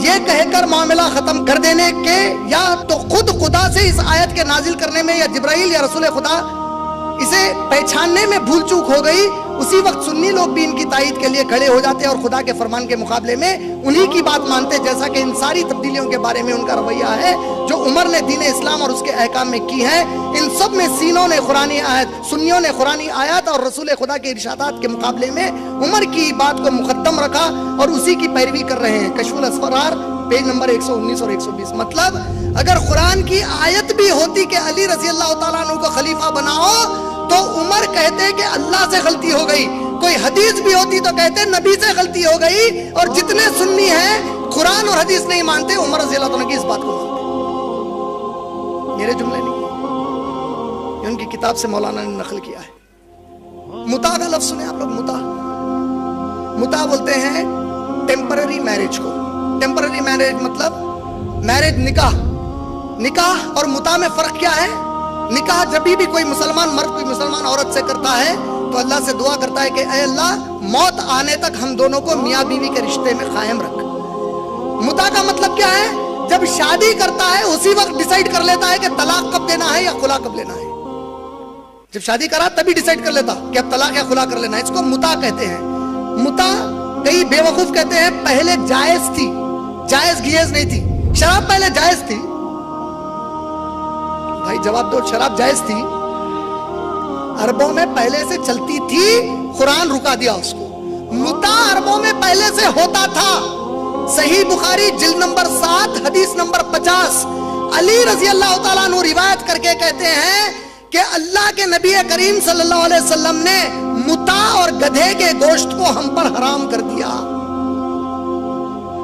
A: یہ کہہ کر معاملہ ختم کر دینے کے یا تو خود خدا سے اس آیت کے نازل کرنے میں یا جبرائیل یا رسول خدا اسے پہچاننے میں بھول چوک ہو گئی، اسی وقت سنی لوگ بھی ان کی تائید کے لیے کھڑے ہو جاتے اور خدا کے فرمان کے مقابلے میں انہی کی بات مانتے، جیسا کہ ان ساری تبدیلیوں کے بارے میں ان کا رویہ ہے جو عمر نے دین اسلام اور اس کے احکام میں کی ہیں۔ ان سب میں سنیوں نے قرآنی آیات اور رسول خدا کے ارشادات کے مقابلے میں عمر کی بات کو مقدم رکھا اور اسی کی پیروی کر رہے ہیں۔ کشف الاسرار پیج نمبر 119 اور 120۔ مطلب اگر قرآن کی آیت بھی ہوتی کہ علی رضی اللہ تعالیٰ عنہ کو خلیفہ بناؤ تو عمر کہتے کہ اللہ سے غلطی ہو گئی، کوئی حدیث بھی ہوتی تو کہتے نبی سے غلطی ہو گئی، اور جتنے سنی ہیں قرآن اور حدیث نہیں مانتے، عمر رضی اللہ عنہ کی اس بات کو مانتے۔ میرے جملے نہیں، یہ ان کی کتاب سے مولانا نے نقل کیا ہے۔ متع کا لفظ سنیں آپ لوگ، متع بولتے ہیں ٹیمپرری میرج کو۔ ٹیمپرری میرج مطلب میرج، نکاح اور متع میں فرق کیا ہے؟ نکاح جبھی بھی کوئی مسلمان مرد کوئی مسلمان عورت سے کرتا ہے تو اللہ سے دعا کرتا ہے کہ اے اللہ موت آنے تک ہم دونوں کو میاں بیوی کے رشتے میں قائم رکھ۔ متع کا مطلب کیا ہے؟ جب شادی کرتا ہے اسی وقت ڈیسائیڈ کر لیتا ہے کہ طلاق کب دینا ہے یا خلا کب لینا ہے۔ جب شادی کرا تبھی ڈیسائیڈ کر لیتا کہ اب طلاق یا خلا کر لینا ہے، اس کو متع کہتے ہیں۔ متع کئی بے وقوف کہتے ہیں پہلے جائز تھی، جائز گیز نہیں تھی، شراب پہلے جائز تھی۔ بھائی جواب دو، شراب جائز تھی، عربوں میں پہلے سے چلتی تھی، قرآن رکا دیا اس کو۔ متع عربوں میں پہلے سے ہوتا تھا۔ صحیح بخاری جلد نمبر 7 حدیث نمبر 50، علی رضی اللہ تعالیٰ عنہ روایت کر کے کہتے ہیں کہ اللہ کے نبی کریم صلی اللہ علیہ وسلم نے متع اور گدھے کے گوشت کو ہم پر حرام کر دیا۔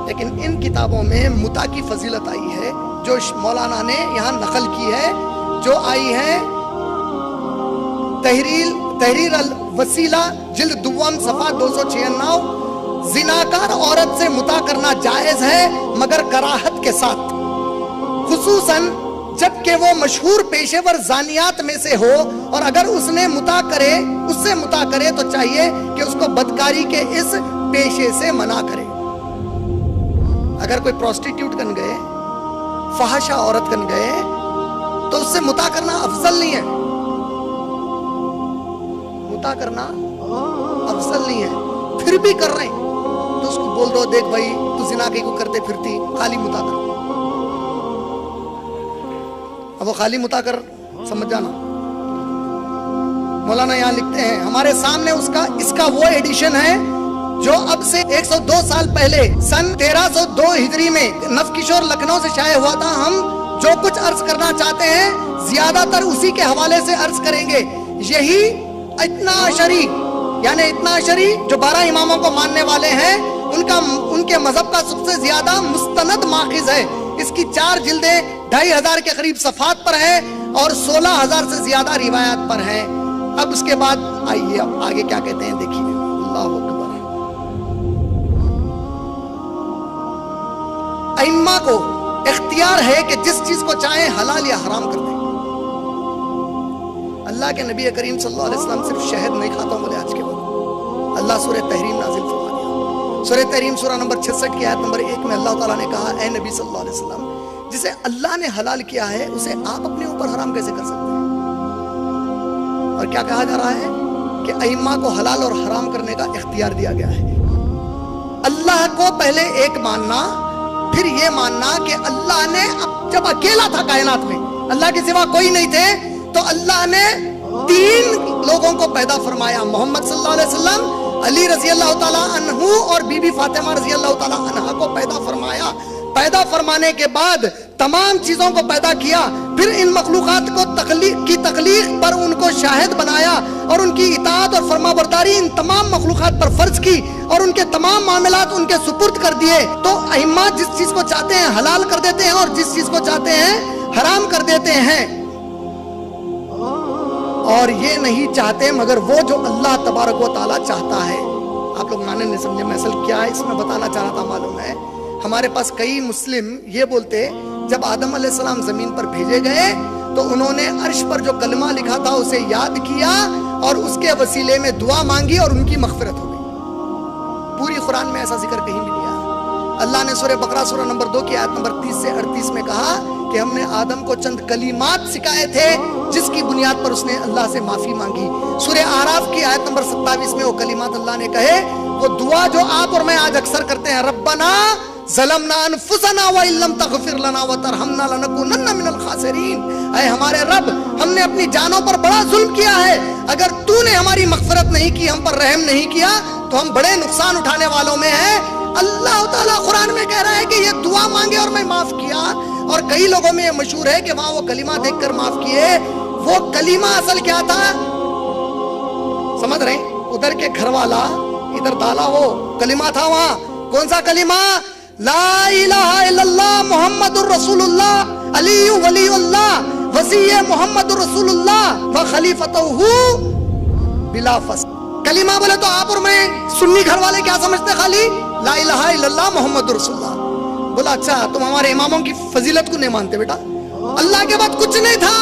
A: لیکن ان کتابوں میں متع کی فضیلت آئی ہے جو مولانا نے یہاں نقل کی ہے، جو آئی ہے تحریر الوسیلہ جلد دوم صفحہ 296۔ زناکار عورت سے متع کرنا جائز ہے مگر کراہت کے ساتھ، خصوصاً جب کہ وہ مشہور پیشے ور زانیات میں سے ہو، اور اگر اس سے متع کرے تو چاہیے کہ اس کو بدکاری کے اس پیشے سے منع کرے۔ اگر کوئی پروسٹیٹیوٹ کن گئے، فحاشہ عورت کن گئے تو اس سے متع کرنا افضل نہیں ہے، متع کرنا افضل نہیں ہے، پھر بھی کر رہے ہیں تو اس کو بول دو دیکھ بھائی تو زنا کی کو کرتے پھرتی، خالی متع کر۔ اب وہ خالی متع کر سمجھ جانا۔ مولانا یہاں لکھتے ہیں ہمارے سامنے اس کا وہ ایڈیشن ہے جو اب سے 102 سال پہلے سن 1302 ہجری میں نف کشور لکھنؤ سے شائع ہوا تھا۔ ہم جو کچھ عرض کرنا چاہتے ہیں زیادہ تر اسی کے حوالے سے عرض کریں گے۔ یہی اتنا عشری یعنی اتنا عشری جو 12 اماموں کو ماننے والے ہیں ان کے مذہب کا سب سے زیادہ مستند ماخذ ہے۔ اس کی 4 جلدیں 2500 کے قریب صفحات پر ہے اور 16,000 سے زیادہ روایات پر ہے۔ اب اس کے بعد آئیے اب آگے کیا کہتے ہیں دیکھیے۔ اللہ اکبر۔ ائمہ کو اختیار ہے کہ جس چیز کو چاہیں حلال یا حرام کر دیں۔ اللہ کے نبی کریم صلی اللہ علیہ وسلم صرف شہد نہیں کھاتا ہوں بولے آج کے بعد۔ اللہ سورہ تحریم نازل فرما دیا۔ سورہ تحریم سورہ نمبر 66 کی آیت نمبر 1 میں اللہ تعالیٰ نے کہا اے نبی صلی اللہ علیہ وسلم جسے اللہ نے حلال کیا ہے اسے آپ اپنے اوپر حرام کیسے کر سکتے ہیں؟ اور کیا کہا جا رہا ہے کہ ائمہ کو حلال اور حرام کرنے کا اختیار دیا گیا ہے۔ اللہ کو پہلے ایک ماننا، پھر یہ ماننا کہ اللہ نے جب اکیلا تھا کائنات میں، اللہ کے سوا کوئی نہیں تھے، تو اللہ نے 3 لوگوں کو پیدا فرمایا، محمد صلی اللہ علیہ وسلم، علی رضی اللہ تعالیٰ عنہ اور بی بی فاطمہ رضی اللہ تعالیٰ عنہ کو پیدا فرمایا۔ پیدا فرمانے کے بعد تمام چیزوں کو پیدا کیا، پھر ان مخلوقات کو تخلیق پر ان کو شاہد بنایا اور ان کی اطاعت اور فرما برداری ان تمام مخلوقات پر فرض کی اور ان کے تمام معاملات ان کے سپرد کر دیے۔ تو ائمہ جس چیز کو چاہتے ہیں حلال کر دیتے ہیں اور جس چیز کو چاہتے ہیں حرام کر دیتے ہیں، اور یہ نہیں چاہتے مگر وہ جو اللہ تبارک و تعالیٰ چاہتا ہے۔ آپ لوگ مانے نہیں سمجھے میں اصل کیا ہے اس میں بتانا چاہ رہا تھا؟ معلوم ہے ہمارے پاس کئی مسلم یہ بولتے جب آدم علیہ السلام زمین پر بھیجے گئے تو انہوں نے عرش پر جو کلمہ لکھا تھا اسے یاد کیا اور اس کے وسیلے میں دعا مانگی اور ان کی مغفرت ہو گئی۔ پوری قرآن میں ایسا ذکر کہیں بھی نہیں آیا۔ اللہ نے سورہ بقرہ سورہ نمبر 2 کی آیت نمبر 30 سے 38 میں کہا کہ ہم نے آدم کو چند کلمات سکھائے تھے جس کی بنیاد پر اس نے اللہ سے معافی مانگی۔ سورہ اعراف کی آیت نمبر 27 میں وہ کلمات اللہ نے کہے، وہ دعا جو آپ اور میں آج اکثر کرتے ہیں، ربنا ظلمنا انفسنا وان لم تغفر لنا وترحمنا لنکونن من الخاسرین، اے ہمارے رب ہم نے اپنی جانوں پر بڑا ظلم کیا ہے، اگر تو نے ہماری مغفرت نہیں کی، ہم پر رحم نہیں کیا تو ہم بڑے نقصان اٹھانے والوں میں ہیں۔ اللہ تعالیٰ قرآن میں کہہ رہا ہے کہ یہ دعا مانگے اور میں معاف کیا، اور کئی لوگوں میں یہ مشہور ہے کہ وہاں وہ کلمہ دیکھ کر معاف کیے۔ وہ کلمہ اصل کیا تھا سمجھ رہے ہیں؟ ادھر کے گھر والا ادھر ڈالا وہ کلمہ تھا، وہاں کون سا کلمہ؟ لا الہ الا اللہ محمد الرسول اللہ علی ولی اللہ وصی محمد الرسول اللہ وخلیفتہ بلا فصل۔ کلمہ بولے تو آپ اور میں سنی گھر والے کیا سمجھتے؟ خالی لا الہ الا اللہ محمد رسول اللہ۔ بولا اچھا تم ہمارے اماموں کی فضیلت کو نہیں مانتے بیٹا؟ اللہ کے بعد کچھ نہیں تھا،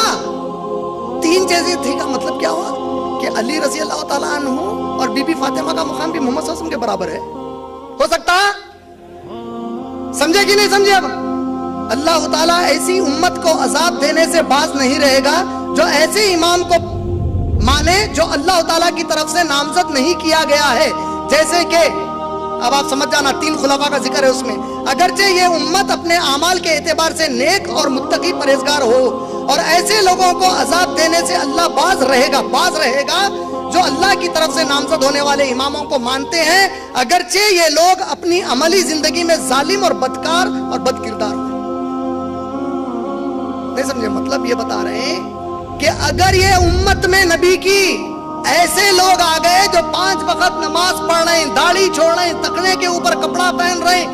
A: 3 چیزیں تھی، کا مطلب کیا ہوا کہ علی رضی اللہ تعالیٰ عنہ اور بی بی فاطمہ کا مقام بھی محمد صلی اللہ علیہ وسلم کے برابر ہے؟ ہو سکتا؟ سمجھے کہ نہیں سمجھے؟ اب اللہ تعالیٰ ایسی امت کو عذاب دینے سے باز نہیں رہے گا جو ایسے امام کو مانے جو اللہ تعالیٰ کی طرف سے نامزد نہیں کیا گیا ہے۔ جیسے کہ اب آپ سمجھ جانا 3 خلفاء کا ذکر ہے اس میں، اگرچہ یہ امت اپنے اعمال کے اعتبار سے نیک اور متقی پرہیزگار ہو، اور ایسے لوگوں کو عذاب دینے سے اللہ باز رہے گا جو اللہ کی طرف سے نامزد ہونے والے اماموں کو مانتے ہیں، اگرچہ یہ لوگ اپنی عملی زندگی میں ظالم اور بدکار اور بد کردار ہیں۔ نہیں سمجھے؟ مطلب یہ بتا رہے ہیں کہ اگر یہ امت میں نبی کی ایسے لوگ آ گئے جو 5 وقت نماز پڑھ رہے ہیں، داڑھی چھوڑ رہے ہیں، تکنے کے اوپر کپڑا پہن رہے ہیں،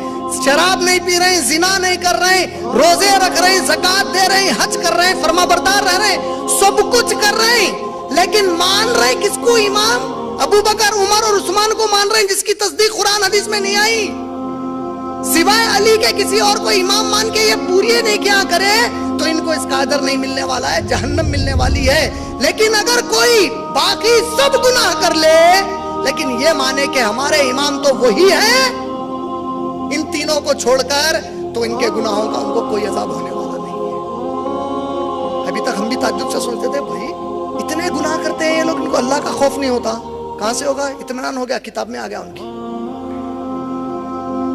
A: شراب نہیں پی رہے ہیں، زنا نہیں کر رہے ہیں، روزے رکھ رہے ہیں، زکات دے رہے ہیں، حج کر رہے ہیں، فرما بردار رہ رہے ہیں، سب کچھ کر رہے ہیں، لیکن مان رہے ہیں کس کو؟ امام ابو بکر عمر اور عثمان کو مان رہے ہیں جس کی تصدیق قرآن حدیث میں نہیں آئی، سوائے علی کے کسی اور کو امام مان کے یہ پوری نہیں کیا کرے تو ان کو اس کا اجر نہیں ملنے والا ہے، جہنم ملنے والی ہے۔ لیکن اگر کوئی باقی سب گناہ کر لے لیکن یہ مانے کہ ہمارے امام تو وہی ہیں، ان تینوں کو چھوڑ کر، تو ان کے گناہوں کا ان کو کوئی عذاب ہونے والا نہیں ہے۔ ابھی تک ہم بھی تعجب سے سوچتے تھے بھائی اتنے گناہ کرتے ہیں یہ لوگ، ان کو اللہ کا خوف نہیں ہوتا؟ کہاں سے ہوگا؟ اطمینان ہو گیا، کتاب میں آ گیا ان کی۔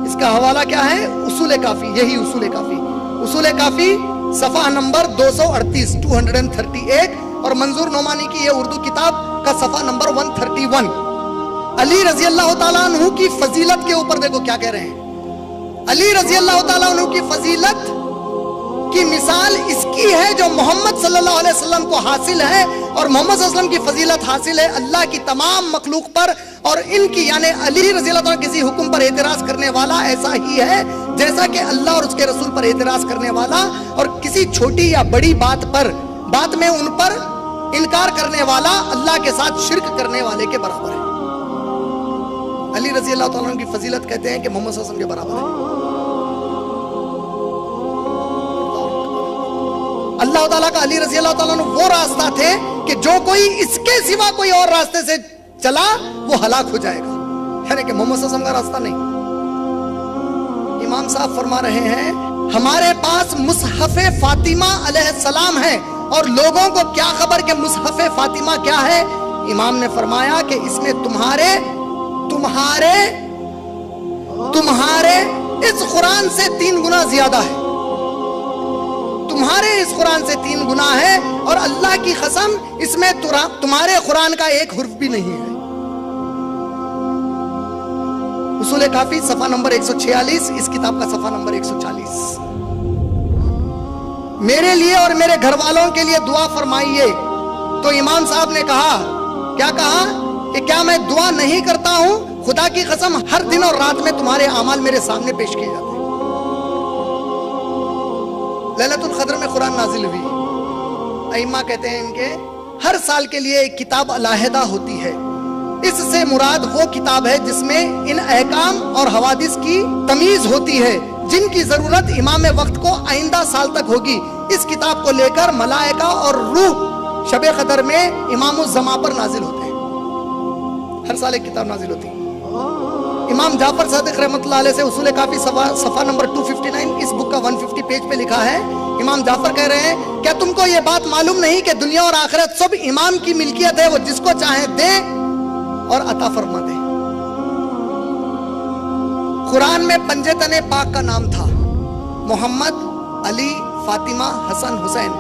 A: اس کا حوالہ کیا ہے؟ اصول کافی، یہی اصول کافی، اصول کافی صفحہ نمبر 238 اور منظور نعمانی کی یہ اردو کتاب کا صفحہ نمبر 131۔ علی رضی اللہ تعالیٰ عنہ کی فضیلت کے اوپر دیکھو کیا کہہ رہے ہیں۔ علی رضی اللہ تعالیٰ عنہ کی فضیلت کی مثال اس کی ہے جو محمد صلی اللہ علیہ وسلم کو حاصل ہے، اور محمد صلی اللہ علیہ وسلم کی فضیلت حاصل ہے اللہ کی تمام مخلوق پر، اور ان کی یعنی علی رضی اللہ عنہ کسی حکم پر اعتراض کرنے والا ایسا ہی ہے جیسا کہ اللہ اور اس کے رسول پر اعتراض کرنے والا اور کسی چھوٹی یا بڑی بات میں ان پر انکار کرنے والا اللہ کے ساتھ شرک کرنے والے کے برابر ہے۔ علی رضی اللہ تعالیٰ عنہ کی فضیلت کہتے ہیں کہ محمد صلی اللہ علیہ وسلم کے برابر ہے۔ اللہ تعالیٰ کا علی رضی اللہ تعالیٰ عنہ وہ راستہ تھے کہ جو کوئی اس کے سوا کوئی اور راستے سے چلا وہ ہلاک ہو جائے گا، یعنی کہ محمد صلی اللہ علیہ وسلم کا راستہ نہیں۔ امام صاحب فرما رہے ہیں ہمارے پاس مصحف فاطمہ علیہ السلام ہے، اور لوگوں کو کیا خبر کہ مصحف فاطمہ کیا ہے؟ امام نے فرمایا کہ اس میں تمہارے اس قرآن سے 3 گنا زیادہ ہے، تمہارے اس قرآن سے 3 گنا ہے، اور اللہ کی قسم اس میں تمہارے قرآن کا ایک حرف بھی نہیں ہے۔ اصول کافی صفحہ نمبر 146، اس کتاب کا صفحہ نمبر 140۔ میرے لیے اور میرے گھر والوں کے لیے دعا فرمائیے۔ تو امام صاحب نے کہا، کیا کہا کہ کیا میں دعا نہیں کرتا ہوں؟ خدا کی قسم ہر دن اور رات میں تمہارے اعمال میرے سامنے پیش کیے جاتے ہیں۔ لیلۃ القدر میں قرآن نازل ہوئی، ائمہ کہتے ہیں ان کے ہر سال کے لیے ایک کتاب علیحدہ ہوتی ہے، اس سے مراد وہ کتاب ہے جس میں ان احکام اور حوادث کی تمیز ہوتی ہے جن کی ضرورت امام وقت کو آئندہ سال تک ہوگی۔ اس کتاب کو لے کر ملائکہ اور روح شب قدر میں امام الزمان پر نازل ہوتے ہیں، ہر سال ایک کتاب نازل ہوتی ہے۔ امام جعفر صادق رحمۃ اللہ علیہ سے اصول کافی صفحہ نمبر 259، اس بک کا 150 پیج پہ لکھا ہے، امام جعفر کہہ رہے ہیں کیا تم کو یہ بات معلوم نہیں کہ دنیا اور آخرت سب امام کی ملکیت ہے، وہ جس کو چاہے دے اور عطا فرما دے۔ قرآن میں پنجے تنے پاک کا نام تھا، محمد، علی، فاطمہ، حسن، حسین،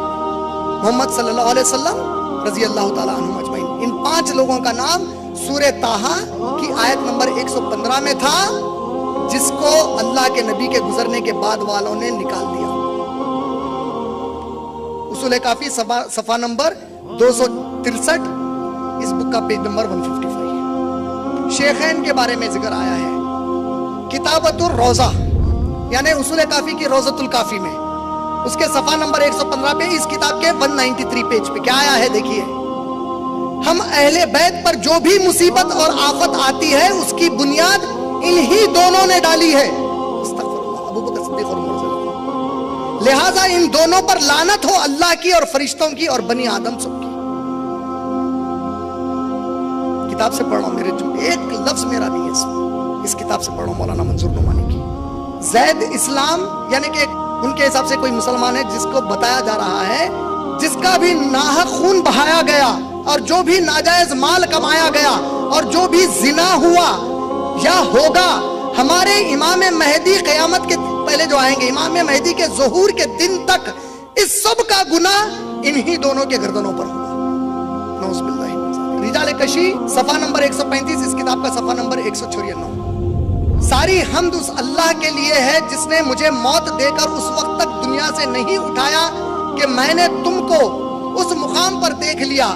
A: محمد صلی اللہ علیہ وسلم رضی اللہ تعالیٰ عنہم اجمعین۔ ان 5 لوگوں کا نام سورہ طٰہٰ کی آیت نمبر 115 میں تھا، جس کو اللہ کے نبی کے گزرنے کے بعد والوں نے نکال دیا۔ اصول کافی صفحہ نمبر 263، اس بک کا پیج نمبر 155۔ شیخین کے بارے میں ذکر آیا ہے، کتابت الروضہ یعنی اصول کافی کی روضۃ الکافی میں اس کے صفحہ نمبر 115 پہ، اس کتاب کے 193 پیج پہ کیا آیا ہے دیکھیے، ہم اہل بیت پر جو بھی مصیبت اور آفت آتی ہے اس کی بنیاد انہی دونوں نے ڈالی ہے، ابو بکر صدیق اور عمر رضی اللہ عنہ، لہٰذا ان دونوں پر لعنت ہو اللہ کی اور فرشتوں کی اور بنی آدم سب کی۔ کتاب سے پڑھ رہا ہوں، میرے جو ایک لفظ میرا نہیں ہے اس کتاب سے پڑھ رہا ہوں، مولانا منظور نعمانی کی۔ زید اسلام یعنی کہ ان کے حساب سے کوئی مسلمان ہے جس کو بتایا جا رہا ہے جس کا بھی ناحق خون بہایا گیا اور جو بھی ناجائز مال کمایا گیا اور جو بھی زنا ہوا یا ہوگا، ہمارے امام مہدی قیامت کے پہلے جو آئیں گے، امام مہدی کے ظہور کے دن تک اس سب کا گناہ انہی دونوں کے گردنوں پر ہوگا۔ نعوذ باللہ۔ رجال کشی صفحہ نمبر 135، اس کتاب کا صفحہ نمبر 194۔ ساری حمد اس اللہ کے لیے ہے جس نے مجھے موت دے کر اس وقت تک دنیا سے نہیں اٹھایا کہ میں نے تم کو اس مقام پر دیکھ لیا،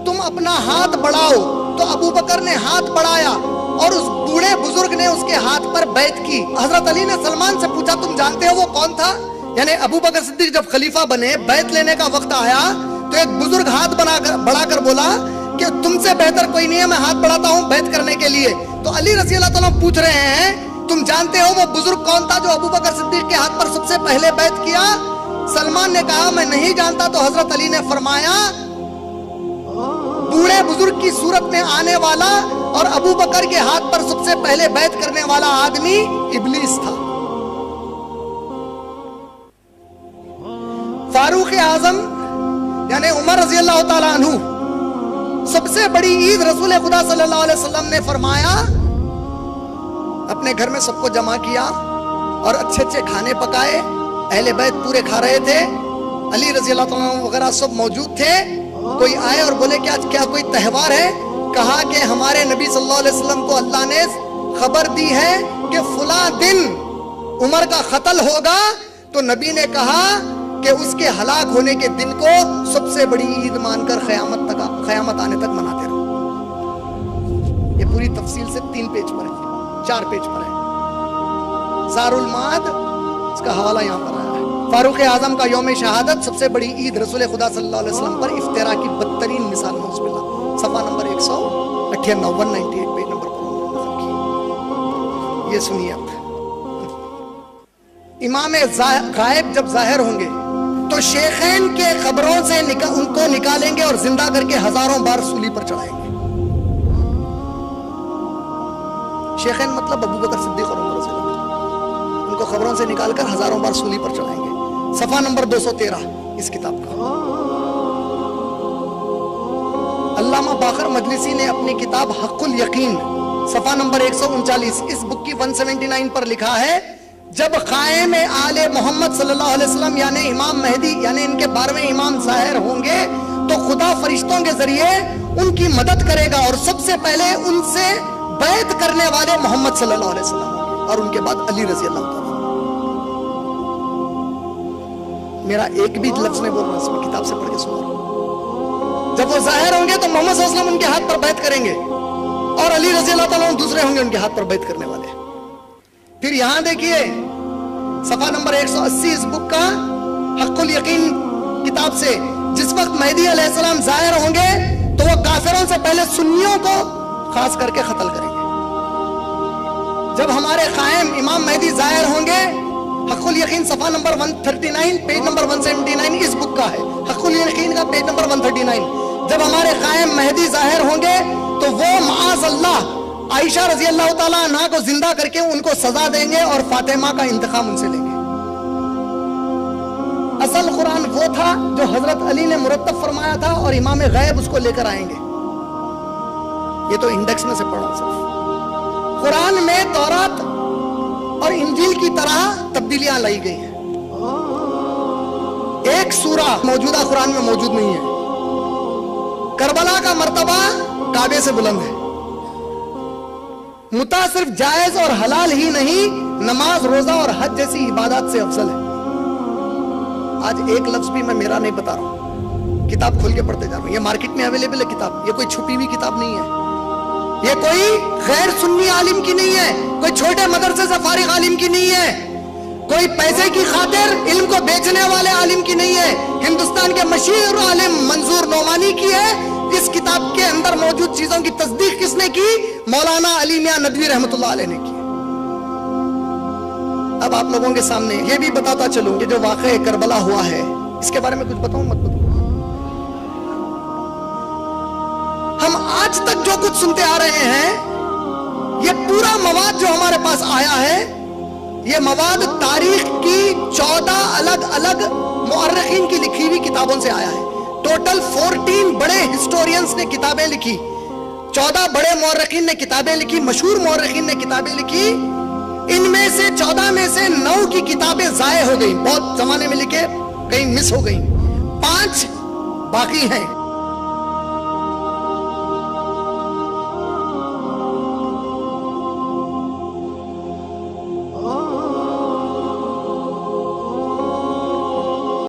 A: تم اپنا ہاتھ بڑھاؤ۔ تو ابو بکر نے ہاتھ بڑھایا اور اس بوڑھے بزرگ نے اس کے ہاتھ پر بیعت کی۔ حضرت علی نے سلمان سے پوچھا تم جانتے ہو وہ کون تھا؟ یعنی ابو بکر صدیق جب خلیفہ بنے، بیعت لینے کا وقت آیا تو ایک بزرگ ہاتھ بڑھا کر بولا کہ تم سے بہتر کوئی نہیں ہے، میں ہاتھ بڑھاتا ہوں بیعت کرنے کے لیے۔ تو علی رضی اللہ تعالیٰ پوچھ رہے ہیں تم جانتے ہو وہ بزرگ کون تھا جو ابو بکر صدیق کے ہاتھ پر سب سے پہلے بیعت کیا؟ سلمان نے کہا میں نہیں جانتا۔ تو حضرت علی نے فرمایا بوڑھے بزرگ کی صورت میں آنے والا اور ابو بکر کے ہاتھ پر سب سے پہلے بیعت کرنے والا آدمی ابلیس تھا۔ فاروق اعظم یعنی عمر رضی اللہ تعالیٰ عنہ، سب سے بڑی عید رسول خدا صلی اللہ علیہ وسلم نے فرمایا، اپنے گھر میں سب کو جمع کیا اور اچھے اچھے کھانے پکائے، اہل بیت پورے کھا رہے تھے، علی رضی اللہ عنہ وغیرہ سب موجود تھے۔ کوئی آئے اور بولے کہ آج کیا کوئی تہوار ہے؟ کہا کہ ہمارے نبی صلی اللہ علیہ وسلم کو اللہ نے خبر دی ہے کہ فلاں دن عمر کا قتل ہوگا۔ تو نبی نے کہا کہ اس کے ہلاک ہونے کے دن کو سب سے بڑی عید مان کر قیامت آنے تک مناتے رہو. یہ پوری تفصیل سے 3 پیج پر ہے، 4 پیج پر ہے. زار المعاد اس کا حوالہ یہاں پر آیا ہے. فاروق اعظم کا یوم شہادت سب سے بڑی عید رسول خدا صلی اللہ علیہ وسلم پر افطرا کی بدترین مثال. نعوذ باللہ. صفحہ نمبر 198 پیج نمبر پر. یہ سنیے اب. امام غائب جب ظاہر ہوں گے تو شیخین کے قبروں سے ان کو نکالیں گے اور زندہ کر کے ہزاروں بار سولی پر چڑھائیں گے. شیخین مطلب ابو بکر صدیق اور عمر رضی اللہ عنہ. ان کو قبروں سے نکال کر ہزاروں بار سولی پر چڑھائیں گے. صفحہ نمبر 213 اس کتاب کا. علامہ باقر مجلسی نے اپنی کتاب حق الیقین صفحہ نمبر 139 اس بک کی 179 پر لکھا ہے، جب قائم آل محمد صلی اللہ علیہ وسلم یعنی امام مہدی یعنی ان کے 12ویں امام ظاہر ہوں گے تو خدا فرشتوں کے ذریعے ان کی مدد کرے گا، اور سب سے پہلے ان سے بیعت کرنے والے محمد صلی اللہ علیہ وسلم ہوں گے، اور ان کے بعد علی رضی اللہ تعالیٰ. میرا ایک بھی لفظ نہیں بول رہا، اس میں کتاب سے پڑھ کے سنا رہا ہوں. جب وہ ظاہر ہوں گے تو محمد صلی اللہ علیہ وسلم ان کے ہاتھ پر بیعت کریں گے، اور علی رضی اللہ تعالیٰ دوسرے ہوں گے ان کے ہاتھ پر بیعت کرنے والے. پھر یہاں دیکھیے صفحہ نمبر 180 اس بک کا حق الیقین کتاب سے، جس وقت مہدی علیہ السلام ظاہر ہوں گے تو وہ کافروں سے پہلے سنیوں کو خاص کر کے قتل کریں گے. جب ہمارے قائم امام مہدی ظاہر ہوں گے، حق الیقین صفحہ نمبر 139 پیج نمبر 179 اس بک کا ہے، حق الیقین کا پیج نمبر 139. جب ہمارے قائم مہدی ظاہر ہوں گے تو وہ معاذ اللہ عائشہ رضی اللہ تعالیٰ عنہ کو زندہ کر کے ان کو سزا دیں گے اور فاطمہ کا انتقام ان سے لیں گے. اصل قرآن وہ تھا جو حضرت علی نے مرتب فرمایا تھا، اور امام غیب اس کو لے کر آئیں گے. یہ تو انڈیکس میں سے پڑھا. صرف قرآن میں تورات اور انجیل کی طرح تبدیلیاں لائی گئی ہیں. ایک سورہ موجودہ قرآن میں موجود نہیں ہے. کربلا کا مرتبہ کعبے سے بلند ہے. متع صرف جائز اور حلال ہی نہیں، نماز روزہ اور حج جیسی عبادات سے افضل ہے. آج ایک لفظ بھی میں میرا نہیں بتا رہا ہوں، کتاب کھول کے پڑھتے جا رہا ہوں. یہ مارکیٹ میں اویلیبل ہے کتاب، یہ کوئی چھپی ہوئی کتاب نہیں ہے. یہ کوئی غیر سنی عالم کی نہیں ہے، کوئی چھوٹے مدرسے سے فارغ عالم کی نہیں ہے، کوئی پیسے کی خاطر علم کو بیچنے والے عالم کی نہیں ہے. ہندوستان کے مشہور عالم منظور نعمانی کی ہے. اس کتاب کے اندر موجود چیزوں کی تصدیق کس نے کی؟ مولانا علی میاں ندوی رحمۃ اللہ علیہ نے کی. اب آپ لوگوں کے سامنے یہ بھی بتاتا چلوں کہ جو واقعہ کربلا ہوا ہے اس کے بارے میں کچھ بتاؤں مت بتاؤں. ہم آج تک جو کچھ سنتے آ رہے ہیں، یہ پورا مواد جو ہمارے پاس آیا ہے، یہ مواد تاریخ کی 14 الگ الگ مورخین کی لکھی ہوئی کتابوں سے آیا ہے. ٹوٹل 14 بڑے ہسٹورینز نے کتابیں لکھی، 14 بڑے مورخین نے کتابیں لکھی، مشہور مورخین نے کتابیں لکھی. ان میں سے 14 میں سے 9 کی کتابیں ضائع ہو گئیں، بہت زمانے میں لکھے، کہیں مس ہو گئیں. 5 باقی ہیں.